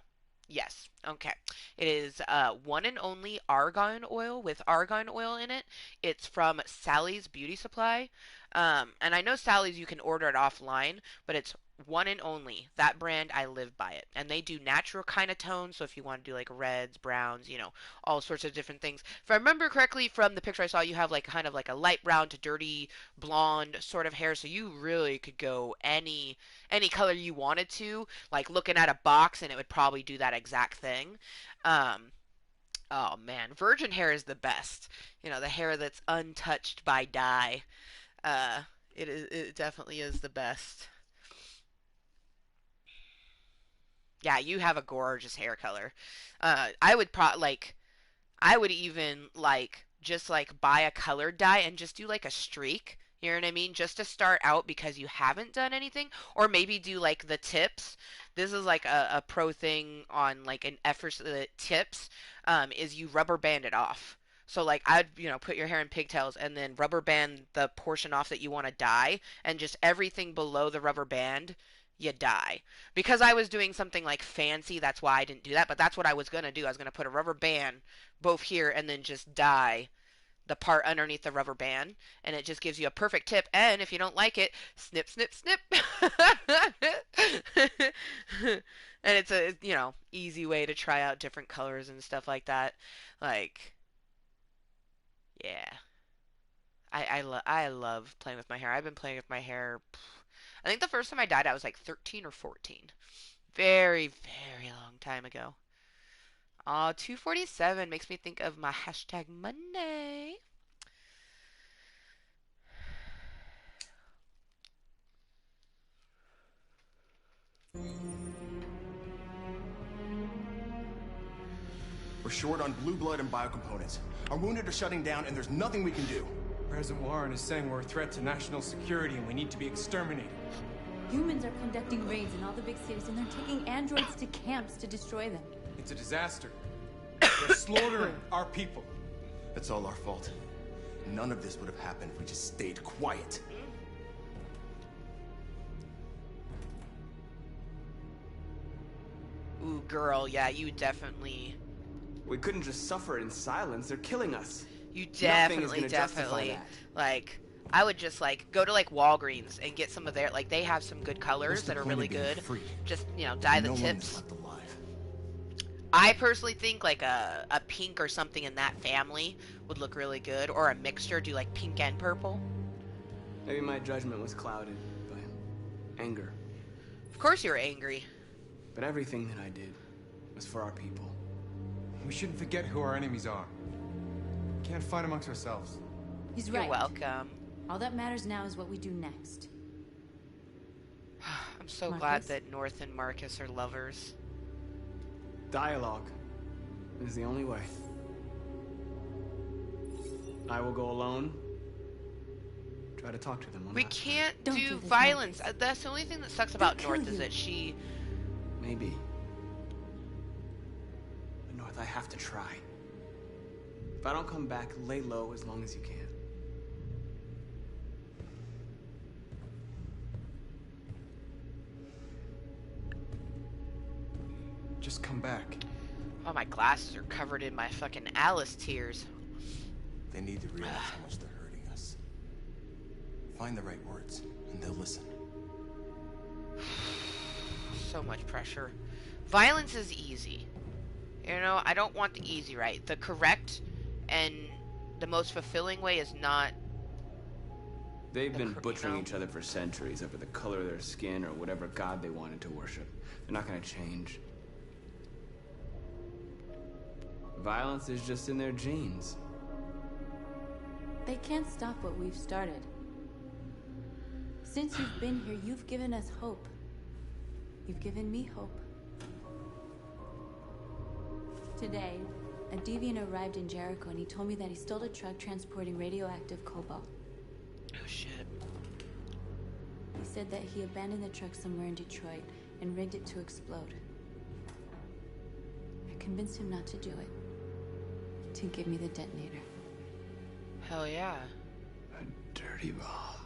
yes. Okay. It is one and only argan oil with argan oil in it. It's from Sally's Beauty Supply. And I know Sally's you can order it offline, but it's one and only. That brand, I live by it. And they do natural kind of tones. So if you want to do like reds, browns, all sorts of different things. If I remember correctly from the picture I saw, you have like kind of like a light brown to dirty blonde sort of hair. So you really could go any color you wanted to, like looking at a box and it would probably do that exact thing. Um, oh man, virgin hair is the best. The hair that's untouched by dye. Uh, it definitely is the best. Yeah, you have a gorgeous hair color. I would I would even just like buy a colored dye and just do like a streak. You know what I mean? Just to start out because you haven't done anything, or maybe do like the tips. This is like a pro thing on like an effort the tips. Is you rubber band it off. So like I'd put your hair in pigtails and then rubber band the portion off that you want to dye, and just everything below the rubber band you dye. Because I was doing something like fancy, that's why I didn't do that. But that's what I was gonna do. I was gonna put a rubber band both here and then just dye the part underneath the rubber band, and it just gives you a perfect tip. And if you don't like it, snip, snip, snip. And it's a easy way to try out different colors and stuff like that. Like, yeah, I love playing with my hair. I've been playing with my hair. I think the first time I dyed, I was like 13 or 14. Very, very long time ago. 247 makes me think of my hashtag Monday. We're short on blue blood and biocomponents. Our wounded are shutting down, and there's nothing we can do. President Warren is saying we're a threat to national security and we need to be exterminated. Humans are conducting raids in all the big cities, and they're taking androids to camps to destroy them. It's a disaster. They're slaughtering our people. That's all our fault. None of this would have happened if we just stayed quiet. Ooh, girl, yeah, you definitely... We couldn't just suffer in silence. They're killing us. You definitely, like... I would just go to Walgreens and get some of their they have some good colors that are really good. Just dye the tips. I personally think a pink or something in that family would look really good, or a mixture. Do pink and purple. Maybe my judgment was clouded by anger. Of course you were angry. But everything that I did was for our people. We shouldn't forget who our enemies are. We can't fight amongst ourselves. He's right. You're welcome. All that matters now is what we do next. I'm so glad Marcus? that North and Marcus are lovers. Dialogue is the only way. I will go alone. Try to talk to them. We can't Don't do do this, violence. That's the only thing that sucks about kill North is you. that she... Maybe. But North, I have to try. If I don't come back, lay low as long as you can. Just come back. Oh, my glasses are covered in my fucking Alice tears. They need to realize how much they're hurting us. Find the right words, and they'll listen. So much pressure. Violence is easy. You know, I don't want the easy right. The correct and the most fulfilling way is not... They've been butchering each other for centuries over the color of their skin or whatever god they wanted to worship. They're not gonna change. Violence is just in their genes. They can't stop what we've started. Since you've been here, you've given us hope. You've given me hope. Today, a deviant arrived in Jericho and he told me that he stole a truck transporting radioactive cobalt. Oh shit. He said that he abandoned the truck somewhere in Detroit and rigged it to explode. I convinced him not to do it. To give me the detonator. Hell yeah. A dirty ball.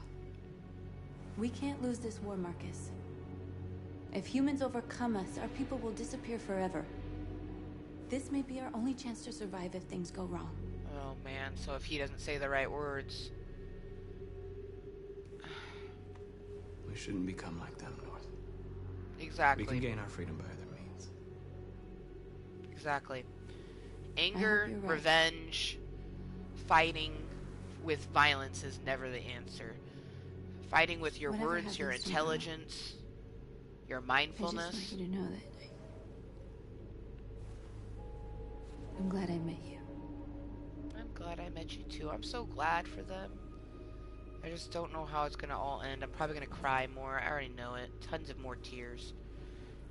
We can't lose this war, Marcus. If humans overcome us, our people will disappear forever. This may be our only chance to survive if things go wrong. Oh man, so if he doesn't say the right words... We shouldn't become like them, North. Exactly. We can gain our freedom by other means. Exactly. Anger, you're right. revenge, fighting with violence is never the answer. Fighting with your Whatever words, your happens tomorrow, intelligence, your I just mindfulness. want you to know that I'm glad I met you. I'm glad I met you too. I'm so glad for them. I just don't know how it's gonna all end. I'm probably gonna cry more. I already know it. Tons of more tears.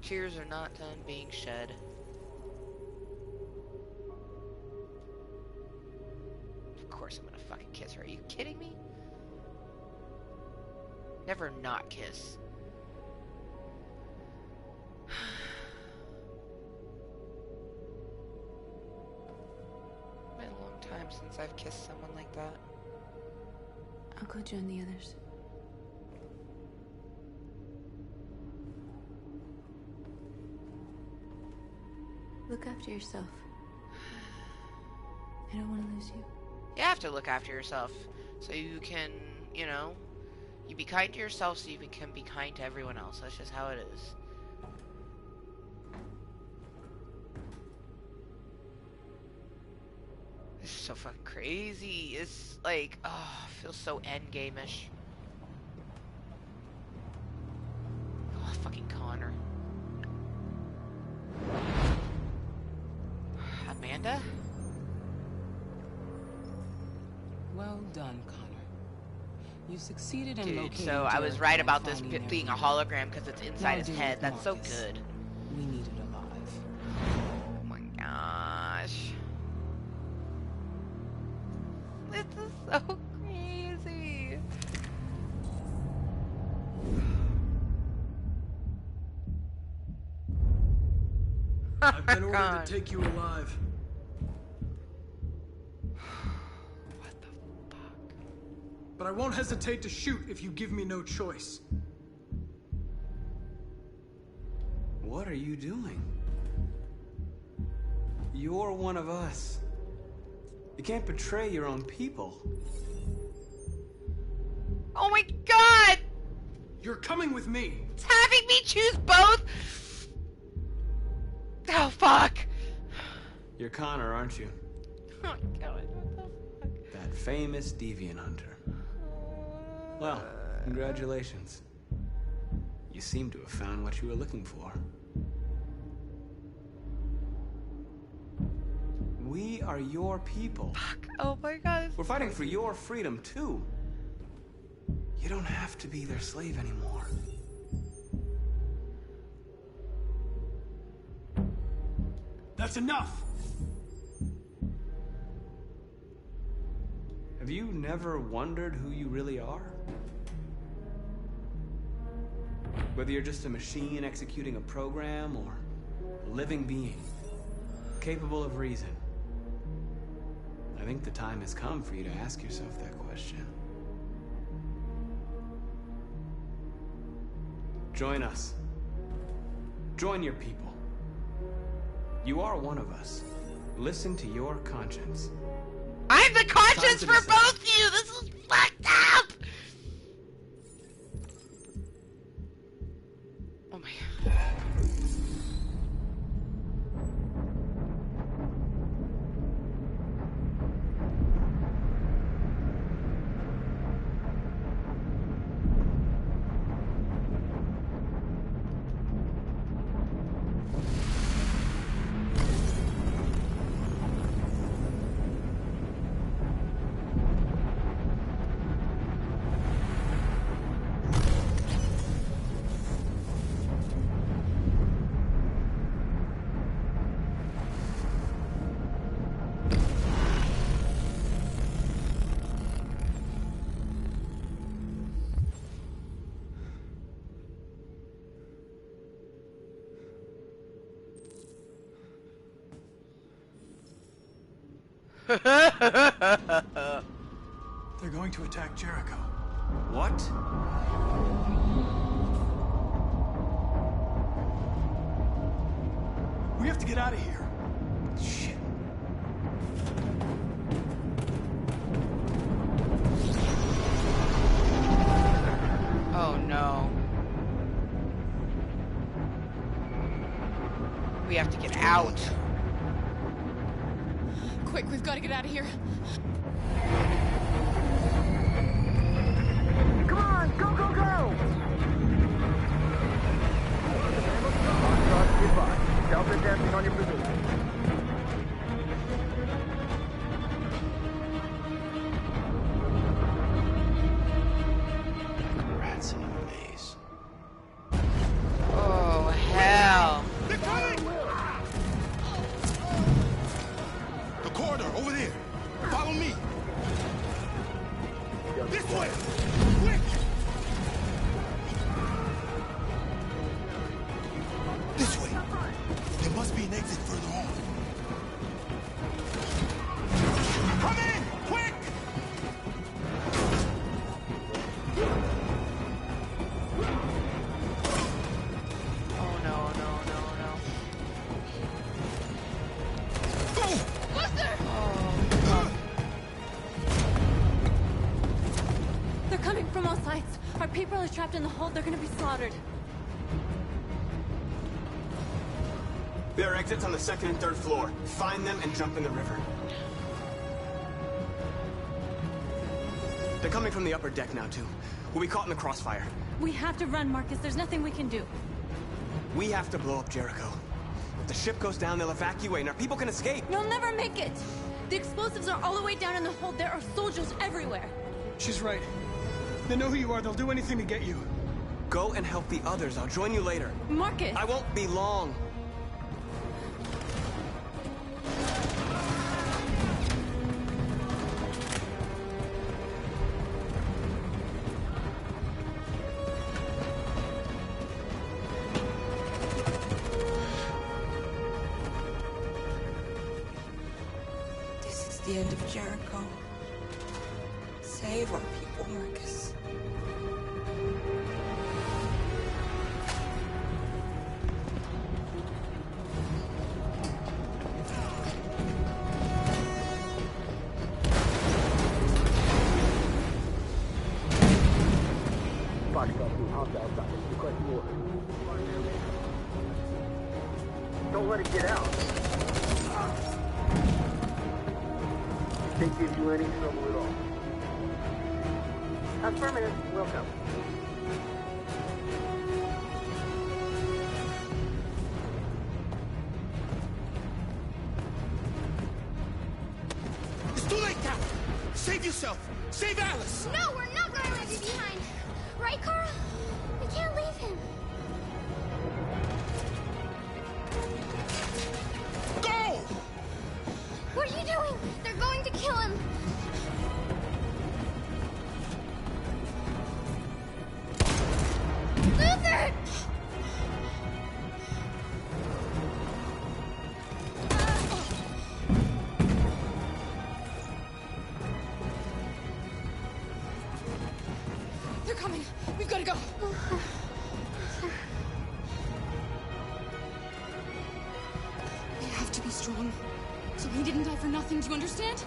Tears are not done being shed. Of course I'm gonna fucking kiss her. Are you kidding me? Never not kiss. Been a long time since I've kissed someone like that. I'll go join the others. Look after yourself. I don't want to lose you. You have to look after yourself so you can, you know, you be kind to yourself so you can be kind to everyone else. That's just how it is. This is so fucking crazy. It's like, oh, it feels so endgame-ish. Oh, fucking Connor. Amanda? Well done, Connor. You succeeded in Dude, locating so I was Jericho right and about this finding their being a leader. hologram because it's inside Now his deal head. with That's so Marcus. good. We need it alive. Oh my gosh. This is so crazy. I've been ordered God. to take you alive. What the fuck? But I won't hesitate to shoot if you give me no choice. What are you doing? You're one of us. You can't betray your own people. Oh my god! You're coming with me. It's having me choose both? Oh fuck! You're Connor, aren't you? Oh my god, what the fuck? That famous deviant hunter. Well, congratulations. You seem to have found what you were looking for. We are your people. Fuck. Oh my god. We're fighting for your freedom, too. You don't have to be their slave anymore. That's enough! Have you never wondered who you really are? Whether you're just a machine executing a program or a living being, capable of reason. I think the time has come for you to ask yourself that question. Join us. Join your people. You are one of us. Listen to your conscience. I'm the conscience for both of you! This is fucked up! Oh my god. They're going to attack Jericho. What? We have to get out of here. Shit. Oh no. We have to get out. Quick, we've got to get out of here. Come on, go, go, go! Delta dancing on your position. Rats in a maze. Oh hell. They're coming! The corridor, over there. Follow me. This way! Quick! This way. There must be an exit further on. Come in! Quick! Oh no, no, no, no. Go! Buster! Oh. They're coming from all sides. Our people are trapped in the hold. They're gonna be slaughtered. There are exits on the second and third floor. Find them and jump in the river. They're coming from the upper deck now, too. We'll be caught in the crossfire. We have to run, Marcus. There's nothing we can do. We have to blow up Jericho. If the ship goes down, they'll evacuate and our people can escape. You'll never make it! The explosives are all the way down in the hold. There are soldiers everywhere. She's right. They know who you are. They'll do anything to get you. Go and help the others. I'll join you later. Marcus! I won't be long. This is the end of Jericho. Save our people, Marcus. Don't let it get out. They give you any trouble at all. Affirmative. Welcome. It's too late, Captain! Save yourself! Save Alice! No, we're not gonna leave you behind. Right, Kara? We can't leave him. Go! What are you doing? They're going to kill him. Luther! They're coming. We've got to go. We have to be strong. So he didn't die for nothing, do you understand?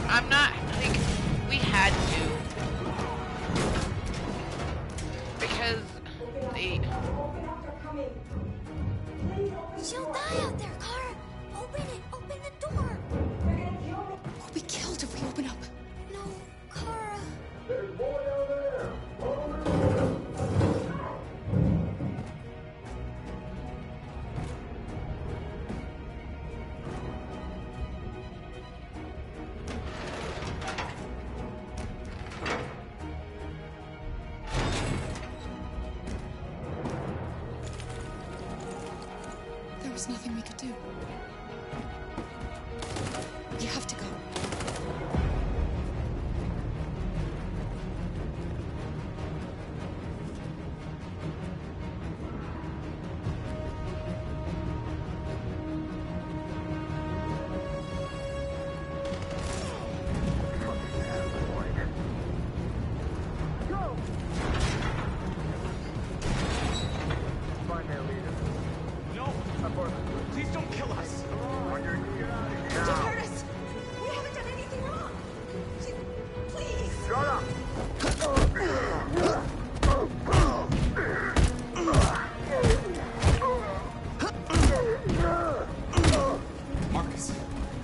I'm not, like, we had to. Because they... She'll die out there, Kara. Open it. Open the door. We'll be killed if we open up. No, Kara. There's more down there. There was nothing we could do. You have to go. Find their leader. No! Please don't kill us! Just hurt us. We haven't done anything wrong. Please. Shut up! Marcus,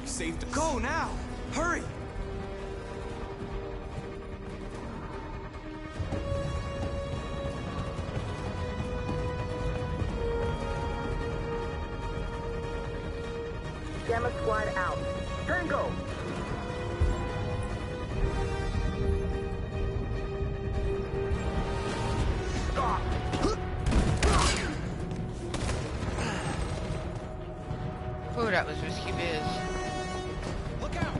you saved us. Go now! Hurry! Gamma Squad out. Tango! Stop! Oh, that was risky biz. Look out!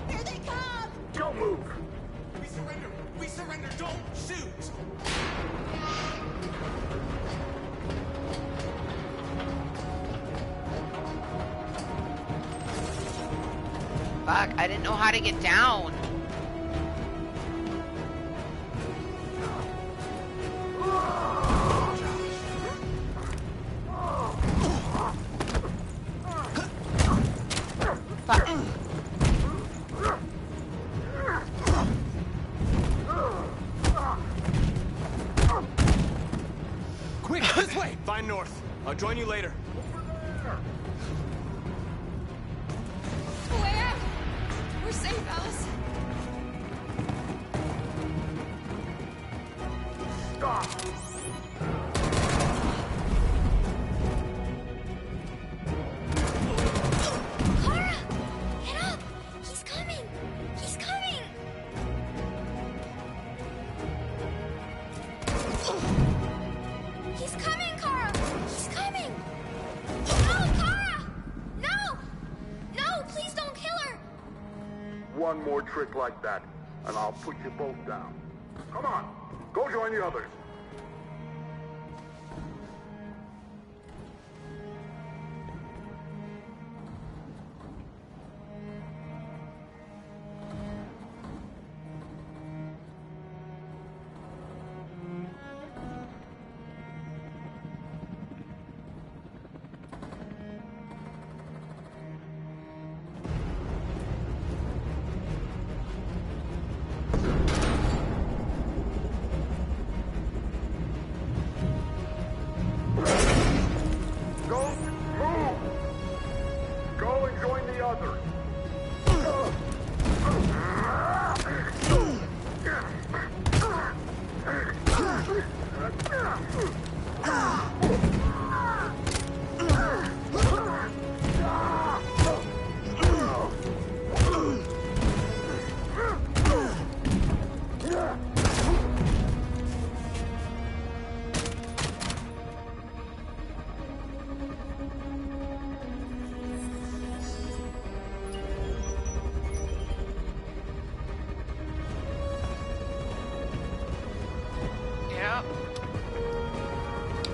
Here they come. Don't move! We surrender! We surrender! Don't shoot! Fuck, I didn't know how to get down. Fuck. Quick, this way! Find North. I'll join you later. Way out! We're safe, Alice. Stop! Kara! Get up! He's coming! He's coming! He's coming, Kara! He's coming! No, Kara! No! No, please don't kill her! One more trick like that, and I'll put you both down. Come on, go join the others.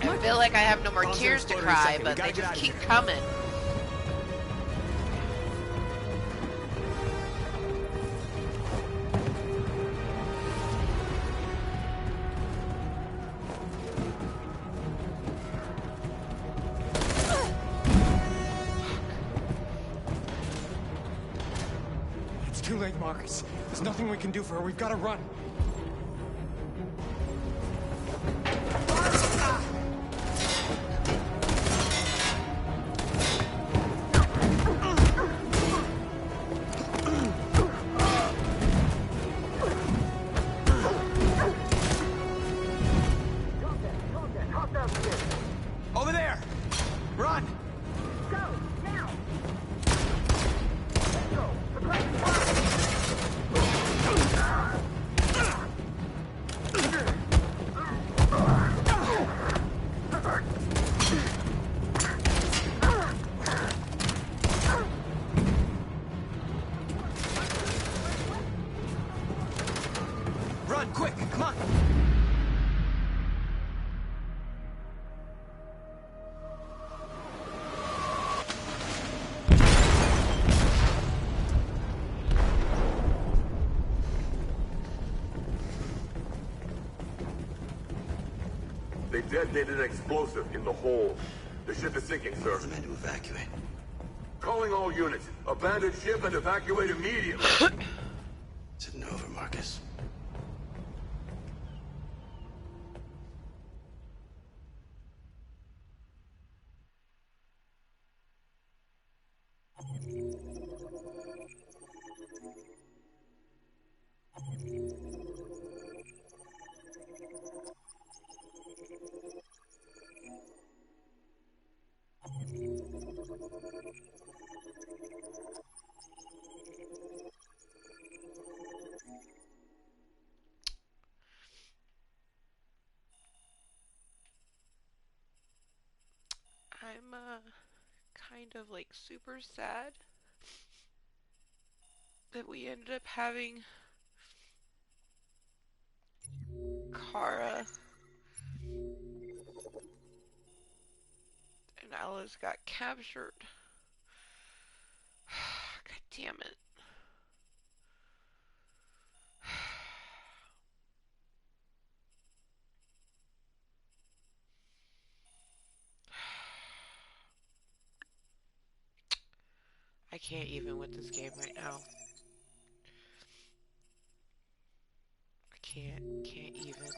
I feel like I have no more tears to cry, but they just keep coming. It's too late, Marcus. There's nothing we can do for her. We've got to run. Over there! Run! Run, quick, come on! They detonated an explosive in the hold. The ship is sinking, sir. The men to evacuate. Calling all units. Abandon ship and evacuate immediately. Is it over, Marcus? I'm kind of like super sad that we ended up having Kara and Alice got captured. God damn it. I can't even with this game right now. I can't even.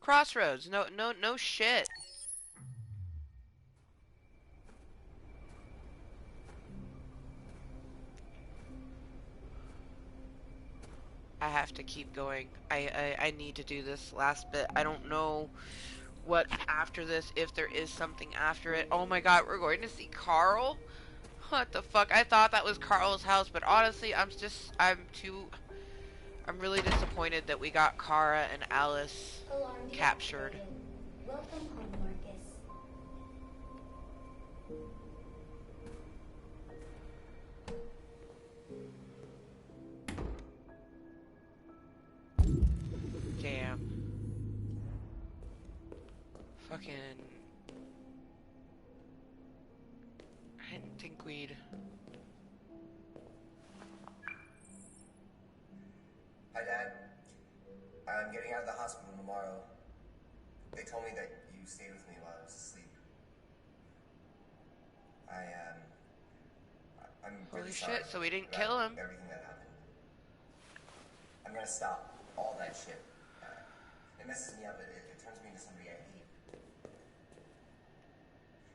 Crossroads, no shit. I have to keep going. I need to do this last bit. I don't know what after this, if there is something after it. Oh my god, we're going to see Carl? What the fuck? I thought that was Carl's house, but honestly, I'm really disappointed that we got Kara and Alice captured. Welcome home, Marcus. Damn. Fucking... I didn't think we'd... Hi, Dad. I'm getting out of the hospital tomorrow. They told me that you stayed with me while I was asleep. I'm really Holy sorry shit, so we didn't about kill him. everything that happened. I'm gonna stop all that shit. It messes me up. It turns me into somebody I hate.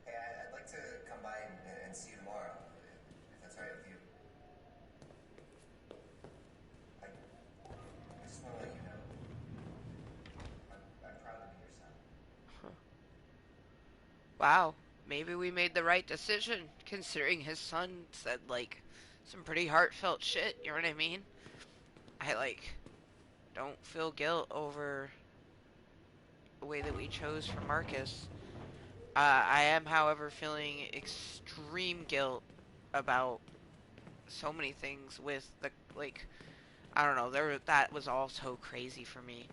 Hey, I'd like to come by and see you tomorrow, if that's all right with you. I just want to let you know. I'm proud to be your son. Wow, maybe we made the right decision, considering his son said, like, some pretty heartfelt shit, you know what I mean? I, like, don't feel guilt over the way that we chose for Marcus. I am, however, feeling extreme guilt about so many things with the, like, I don't know, that was all so crazy for me.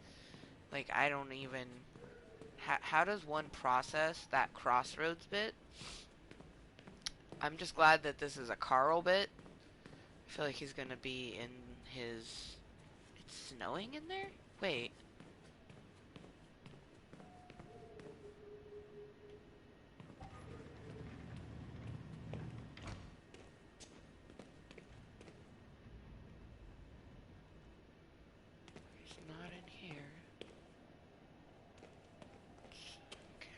Like, I don't even How does one process that crossroads bit? I'm just glad that this is a Carl bit. I feel like he's gonna be in his... It's snowing in there? Wait. He's not in here. Okay.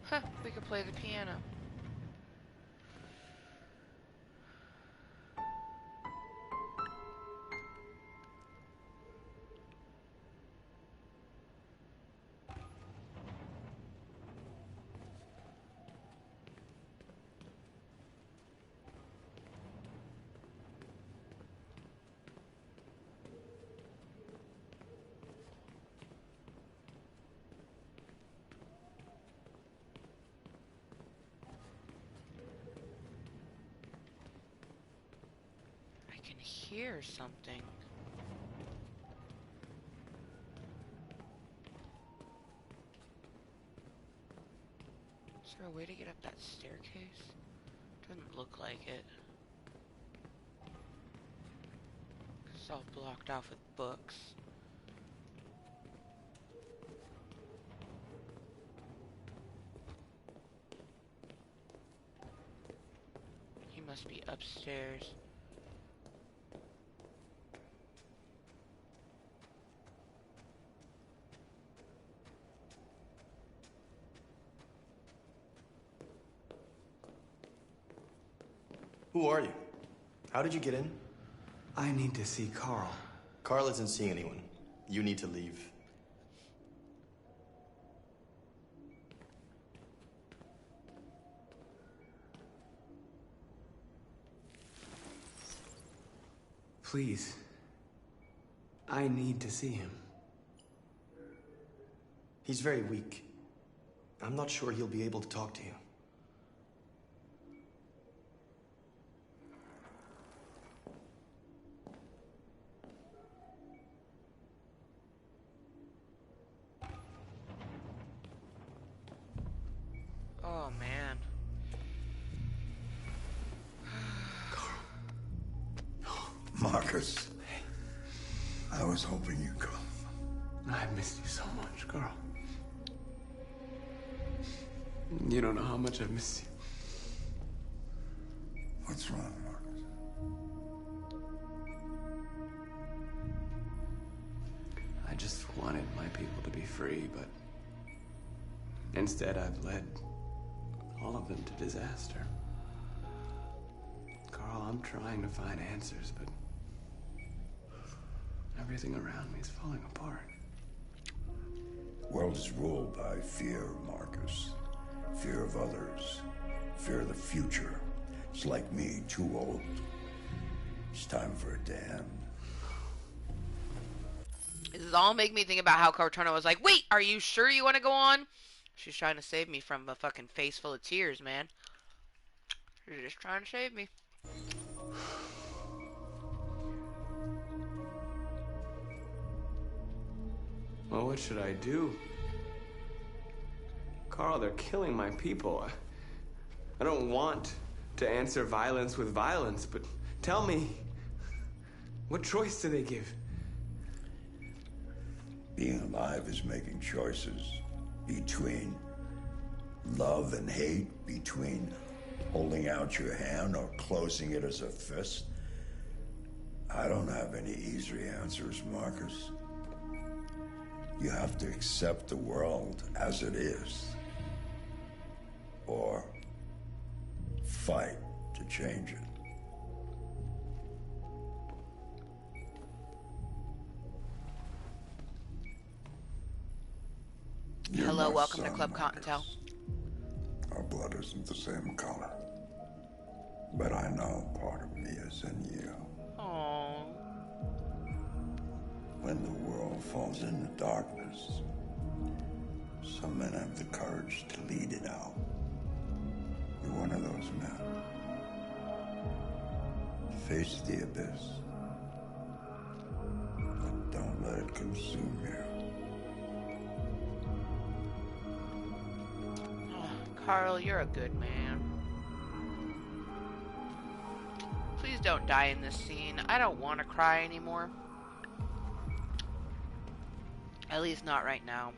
Huh, we could play the piano. I can hear something. Is there a way to get up that staircase? Doesn't look like it. It's all blocked off with books. He must be upstairs. Who are you? How did you get in? I need to see Carl. Carl isn't seeing anyone. You need to leave. Please. I need to see him. He's very weak. I'm not sure he'll be able to talk to you. Oh, man. Marcus, I was hoping you'd come. I've missed you so much, Carl. You don't know how much I've missed you. What's wrong, Marcus? I just wanted my people to be free, but instead I've led all of them to disaster. Carl, I'm trying to find answers, but everything around me is falling apart. World is ruled by fear, Marcus. Fear of others. Fear of the future. It's like me, too old. It's time for a damn. This is all make me think about how Cortana was like, wait, are you sure you want to go on? She's trying to save me from a fucking face full of tears, man. She's just trying to save me. Well, what should I do? Carl, they're killing my people. I don't want to answer violence with violence, but tell me, what choice do they give? Being alive is making choices between love and hate, between holding out your hand or closing it as a fist. I don't have any easy answers, Marcus. You have to accept the world as it is, or fight to change it. Hello, welcome to Club Kottontale. Our blood isn't the same color, but I know part of me is in you. Aww. When the world falls into darkness, some men have the courage to lead it out. choices, man. Face the abyss. But don't let it consume you. Carl, you're a good man. Please don't die in this scene. I don't want to cry anymore. At least not right now.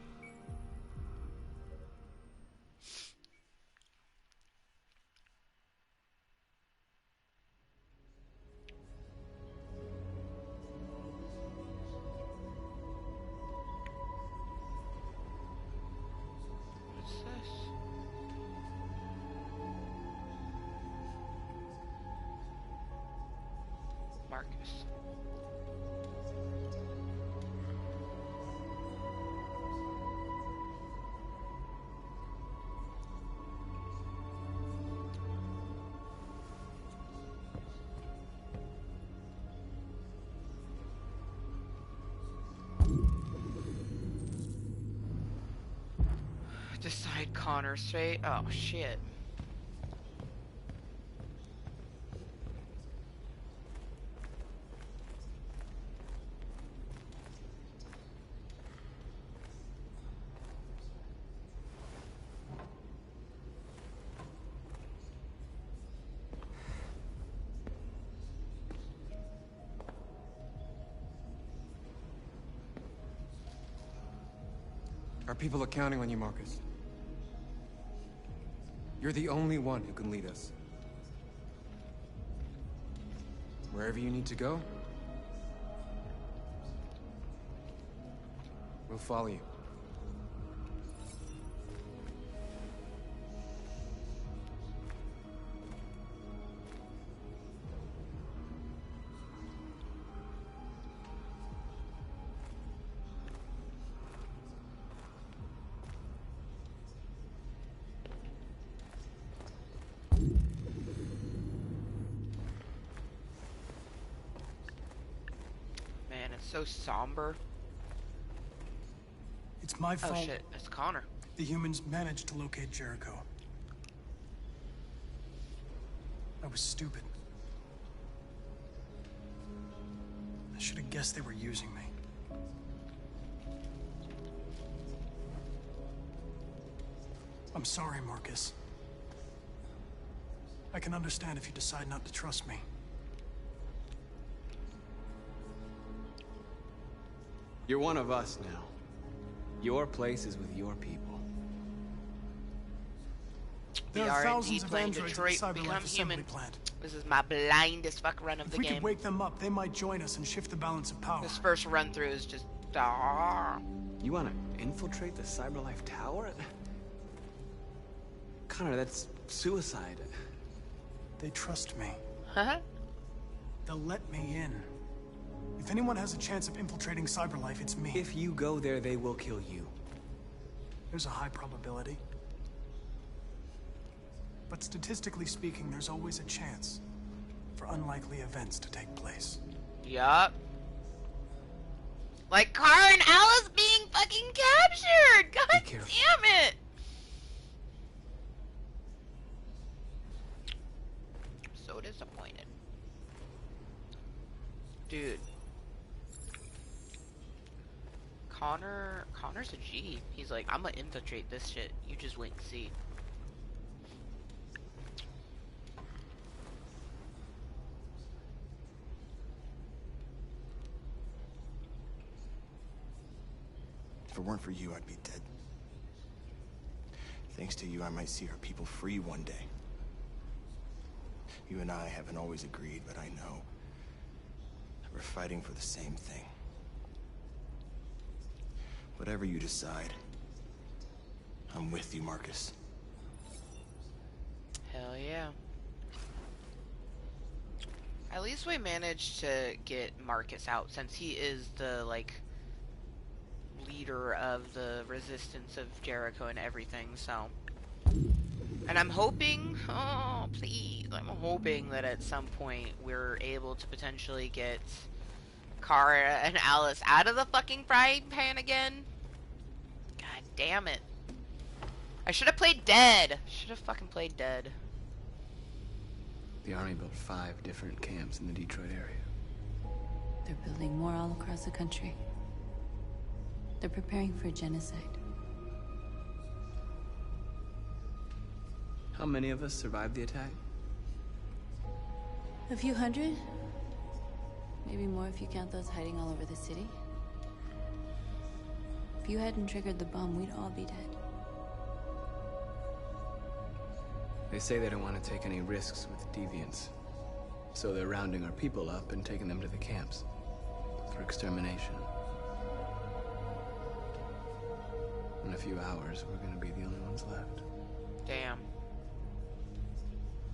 What's this? Marcus. Decide Connor straight. Oh shit. Our people are counting on you, Marcus. You're the only one who can lead us. Wherever you need to go, we'll follow you. Man, it's so somber. It's my fault. Oh shit, it's Connor. The humans managed to locate Jericho. I was stupid. I should have guessed they were using me. I'm sorry, Marcus. I can understand if you decide not to trust me. You're one of us now. Your place is with your people. There are thousands of androids at the Detroit, become Cyberlife assembly human. plant. This is my blindest fuck run of If the we game. could wake them up, they might join us and shift the balance of power. This first run through is just You want to infiltrate the Cyberlife Tower? Connor, that's suicide. They trust me. Huh? They'll let me in. If anyone has a chance of infiltrating Cyberlife, it's me. If you go there, they will kill you. There's a high probability. But statistically speaking, there's always a chance for unlikely events to take place. Yup. Like Kara and Alice being fucking captured! God damn it! So disappointed. Dude. Connor's a G. He's like, I'm gonna infiltrate this shit. You just wait and see. If it weren't for you, I'd be dead. Thanks to you, I might see our people free one day. You and I haven't always agreed, but I know that we're fighting for the same thing. Whatever you decide, I'm with you, Marcus. Hell yeah. At least we managed to get Marcus out, since he is the, like, leader of the resistance of Jericho and everything, so. And I'm hoping, oh please, I'm hoping that at some point we're able to potentially get Kara and Alice out of the fucking frying pan again. God damn it. I should have played dead. Should have fucking played dead. The Army built 5 different camps in the Detroit area. They're building more all across the country. They're preparing for genocide. How many of us survived the attack? A few hundred? Maybe more if you count those hiding all over the city. If you hadn't triggered the bomb, we'd all be dead. They say they don't want to take any risks with deviants. So they're rounding our people up and taking them to the camps for extermination. In a few hours, we're gonna be the only ones left. Damn.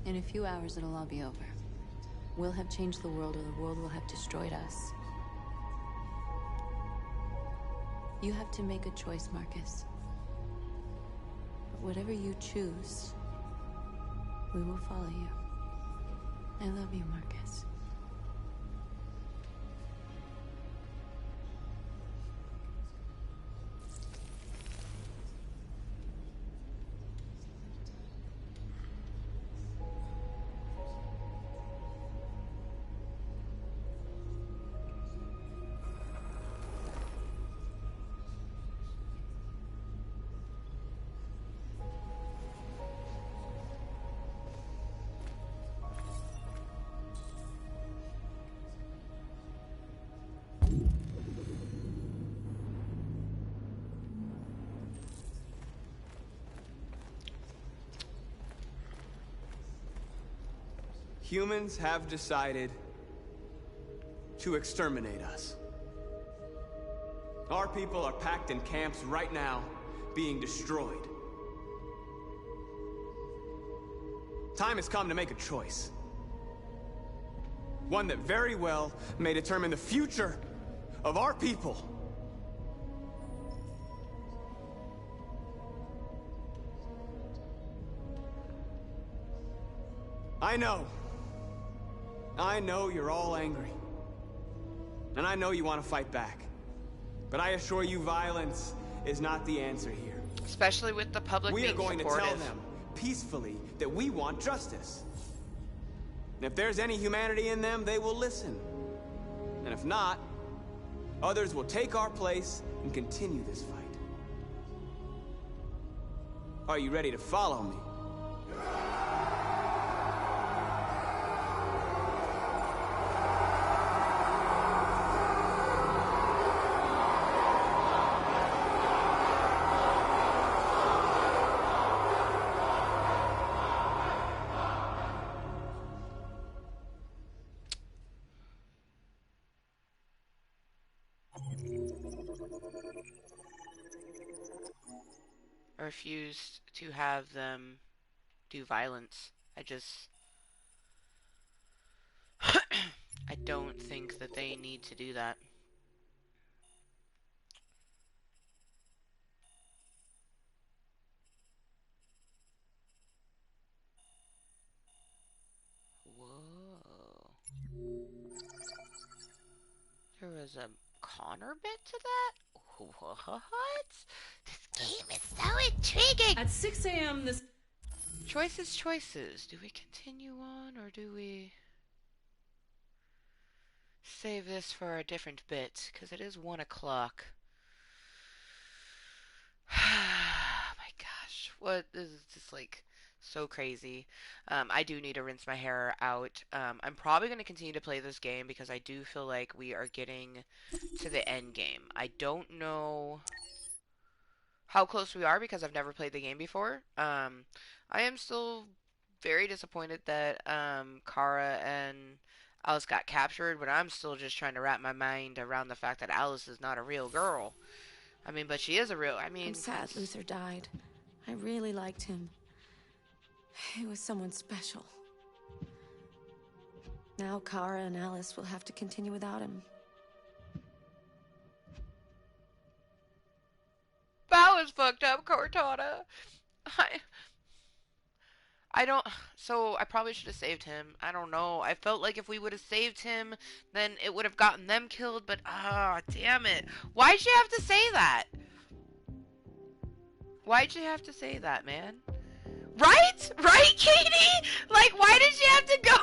In a few hours, it'll all be over. We'll have changed the world, or the world will have destroyed us. You have to make a choice, Marcus. But whatever you choose, we will follow you. I love you, Marcus. Humans have decided to exterminate us. Our people are packed in camps right now, being destroyed. Time has come to make a choice. One that very well may determine the future of our people. I know you're all angry. And I know you want to fight back. But I assure you, violence is not the answer here. Especially with the public being supportive. We are going to tell them peacefully that we want justice. And if there's any humanity in them, they will listen. And if not, others will take our place and continue this fight. Are you ready to follow me? I refuse to have them do violence. I don't think that they need to do that. Whoa. There was a Connor bit to that? What? This game is so intriguing! At 6 a.m. this... Choices. Do we continue on, or do we save this for a different bit? Because it is 1 o'clock. Oh my gosh. What? This is just like so crazy. I do need to rinse my hair out. I'm probably going to continue to play this game because I do feel like we are getting to the end game. I don't know how close we are because I've never played the game before. I am still very disappointed that Kara and Alice got captured, but I'm still just trying to wrap my mind around the fact that Alice is not a real girl. I mean, but she is a real... I'm sad Luther died. I really liked him. He was someone special. Now Kara and Alice will have to continue without him. That was fucked up, Cortana. I don't... So, I probably should have saved him. I don't know. I felt like if we would have saved him, then it would have gotten them killed, but... damn it. Why'd you have to say that? Why'd you have to say that, man? Right? Right, Katie? Like, why did you have to go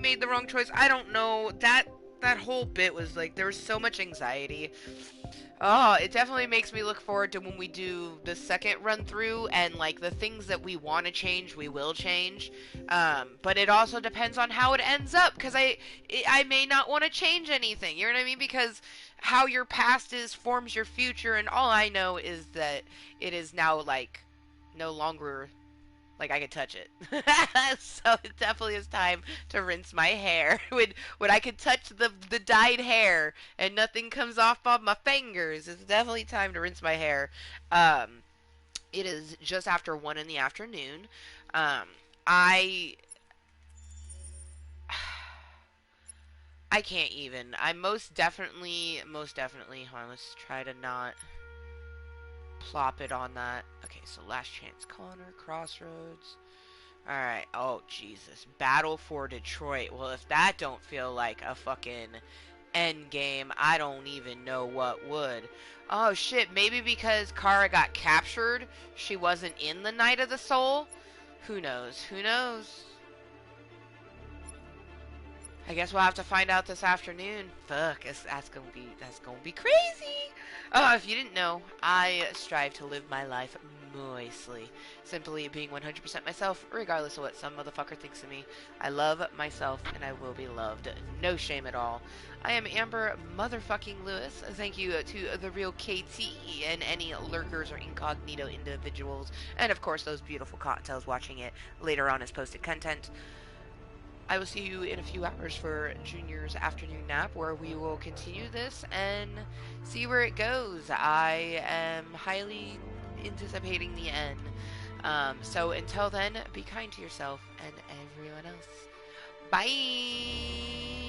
made the wrong choice. I don't know. That whole bit was like, there was so much anxiety. Oh, it definitely makes me look forward to when we do the second run through, and like the things that we want to change, we will change. But it also depends on how it ends up, because I may not want to change anything. You know what I mean? Because how your past is forms your future, and all I know is that it is now like no longer like I could touch it. So it definitely is time to rinse my hair. When I could touch the dyed hair and nothing comes off of my fingers, it's definitely time to rinse my hair. It is just after 1 in the afternoon. I I can't even. I most definitely, hold on, let's try to not plop it on that. Okay, so Last Chance Connor, Crossroads. Alright, oh Jesus. Battle for Detroit. Well, if that don't feel like a fucking end game, I don't even know what would. Oh shit, maybe because Kara got captured, she wasn't in the Night of the Soul? Who knows? Who knows? I guess we'll have to find out this afternoon. Fuck, that's gonna be crazy. Oh, if you didn't know, I strive to live my life moistly, simply being 100% myself, regardless of what some motherfucker thinks of me. I love myself, and I will be loved. No shame at all. I am Amber motherfucking Lewis. Thank you to the real KT and any lurkers or incognito individuals, and of course those beautiful cocktails watching it later on as posted content. I will see you in a few hours for Junior's afternoon nap, where we will continue this and see where it goes. I am highly anticipating the end. So until then, be kind to yourself and everyone else. Bye!